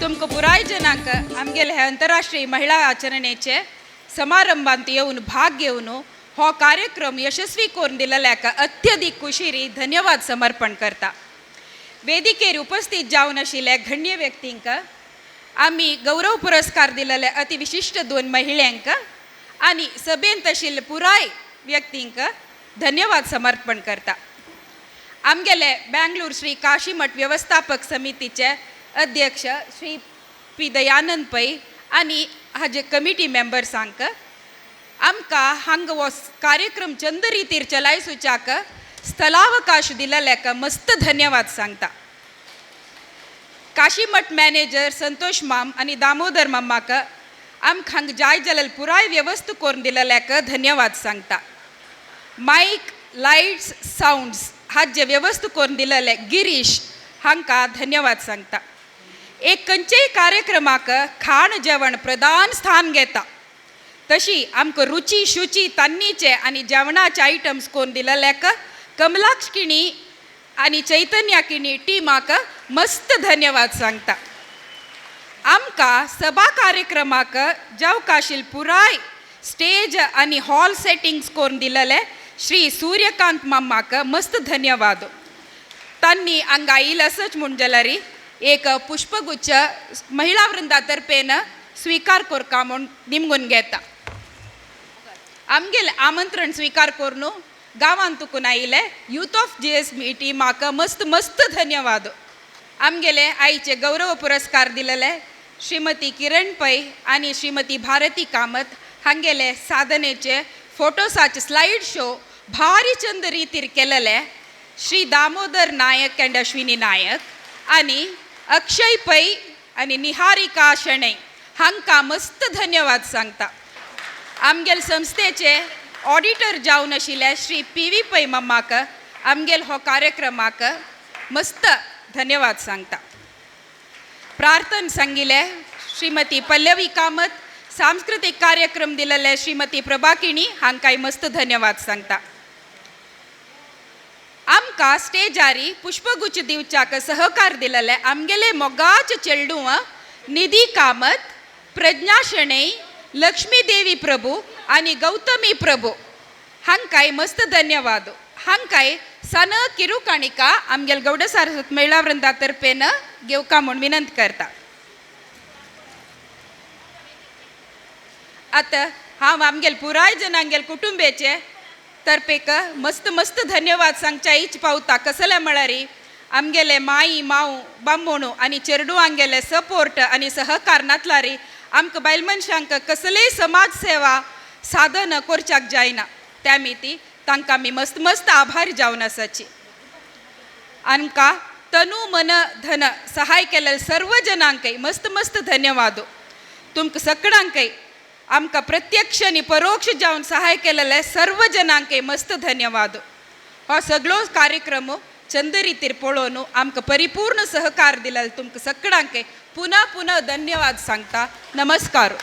तुमकां पुराय जनांक आमगेले हे अंतरराष्ट्रीय महिला आचरणेचे समारंभांत येवन भाग घेवन हो कार्यक्रम यशस्वी करून दिलेल्याक अत्यधिक खुशीरी धन्यवाद समर्पण करता वेदिकेर उपस्थित जावन आशिल्ले गण्य व्यक्तींक आमी गौरव पुरस्कार दिलेले अतिविशिश्ट 2 महिलांक आनी सभेंत आशिल्ले पुराय व्यक्तींक धन्यवाद समर्पण करता आमगेले बेंगलूर श्री काशी मठ व्यवस्थापक समितीचे अध्यक्ष श्री पी दयानंद पै आनी हाजे कमिटी मेंबर्सांक आमकां हांगा हो कार्यक्रम चंद रितीर चलायसुच्याक स्थलावकाश दिलेल्याक मस्त धन्यवाद सांगता काशी मठ मॅनेजर संतोष माम आनी दामोदर मामाक आमकां हांगा जाय जाल्यार पुराय वेवस्था करून दिलेल्याक धन्यवाद सांगता मायक लायट्स सावंड्स हाजे वेवस्था करून दिलेले गिरीश हांकां धन्यवाद सांगता एक खंयचेय कार्यक्रमाक खाण जेवण प्रधान स्थान घेता तशी आमकां रुची शुची तन्नीचे आनी जेवणाचे आयटम्स करून दिलेल्याक कमलाक्ष किणी आनी चैतन्या किणी टिमाक मस्त धन्यवाद सांगता आमकां सभा कार्यक्रमाक जावंक आशिल्ले पुराय स्टेज आनी हॉल सेटिंग्स करून दिलेले श्री सूर्यकांत मामाक मस्त धन्यवाद तांणी हांगा आयिल्ले म्हूण जाल्यार एक पुष्पगुच्छ महिला वृंदा तर्फेन स्वीकार कोरका म्हूण निमगून घेता आमगेले आमंत्रण स्वीकार करून गांवांत तुकून आयिल्ले यूथ ऑफ GSB टिमाक मस्त मस्त धन्यवाद आमगेले आयचे गौरव पुरस्कार दिलेले श्रीमती किरण पै आनी श्रीमती भारती कामत हांगेले साधनेचे फोटोसाचे स्लायड शो भारी चंद रितीर केलेले श्री दामोदर नायक एंड अश्विनी नायक आनी अक्षय पै आनी निहारिका शणै हांकां मस्त धन्यवाद सांगता आमगेले संस्थेचे ऑडिटर जावन आशिल्ले श्री PV पै मामाक आमगेल हो कार्यक्रमाक मस्त धन्यवाद सांगता प्रार्थन सांगिल्ले श्रीमती पल्लवी कामत सांस्कृतिक कार्यक्रम दिलेले श्रीमती प्रभाकिणी हांकांय मस्त धन्यवाद सांगता आमकां स्टेजारी पुष्पगुच्छ दिवच्याक सहकार दिलेले आमगेले मोगाचे चेडू निधी कामत प्रज्ञा शणै लक्ष्मी देवी प्रभू आनी गौतमी प्रभू हांकांय मस्त धन्यवाद हांकाय सन किरू काणिका आमगेल गौड सारस्वत महिला वृंदातर्फेन घेवका म्हूण विनंती करता. आता हांव आमगेल पुराय जनांगेल कुटुंबाचे तर्फेक मस्त मस्त धन्यवाद सांगच्या इच पावता. कसले म्हळ्यार आमगेले माई माऊ बांबोणू आनी चेडू आमगेले सपोर्ट आनी सहकारणांतला री आमकां बायल मनशांक कसलेय समाज सेवा साधन करच्याक जायना. त्या मिती तांकां आमी मस्त मस्त आभारी जावन आसाची. आमकां तनू मन धन सहाय केलेले सर्व जनांकय मस्त मस्त धन्यवाद. तुमकां सगळ्यांकय आमकां प्रत्यक्ष आनी परोक्ष जावन सहाय केलेले सर्व जनांकय मस्त धन्यवाद. हो सगळो कार्यक्रम चंद रितीर पळोवन आमकां परिपूर्ण सहकार दिलेले तुमकां सगळ्यांकय पुनः पुनः धन्यवाद सांगता. नमस्कार.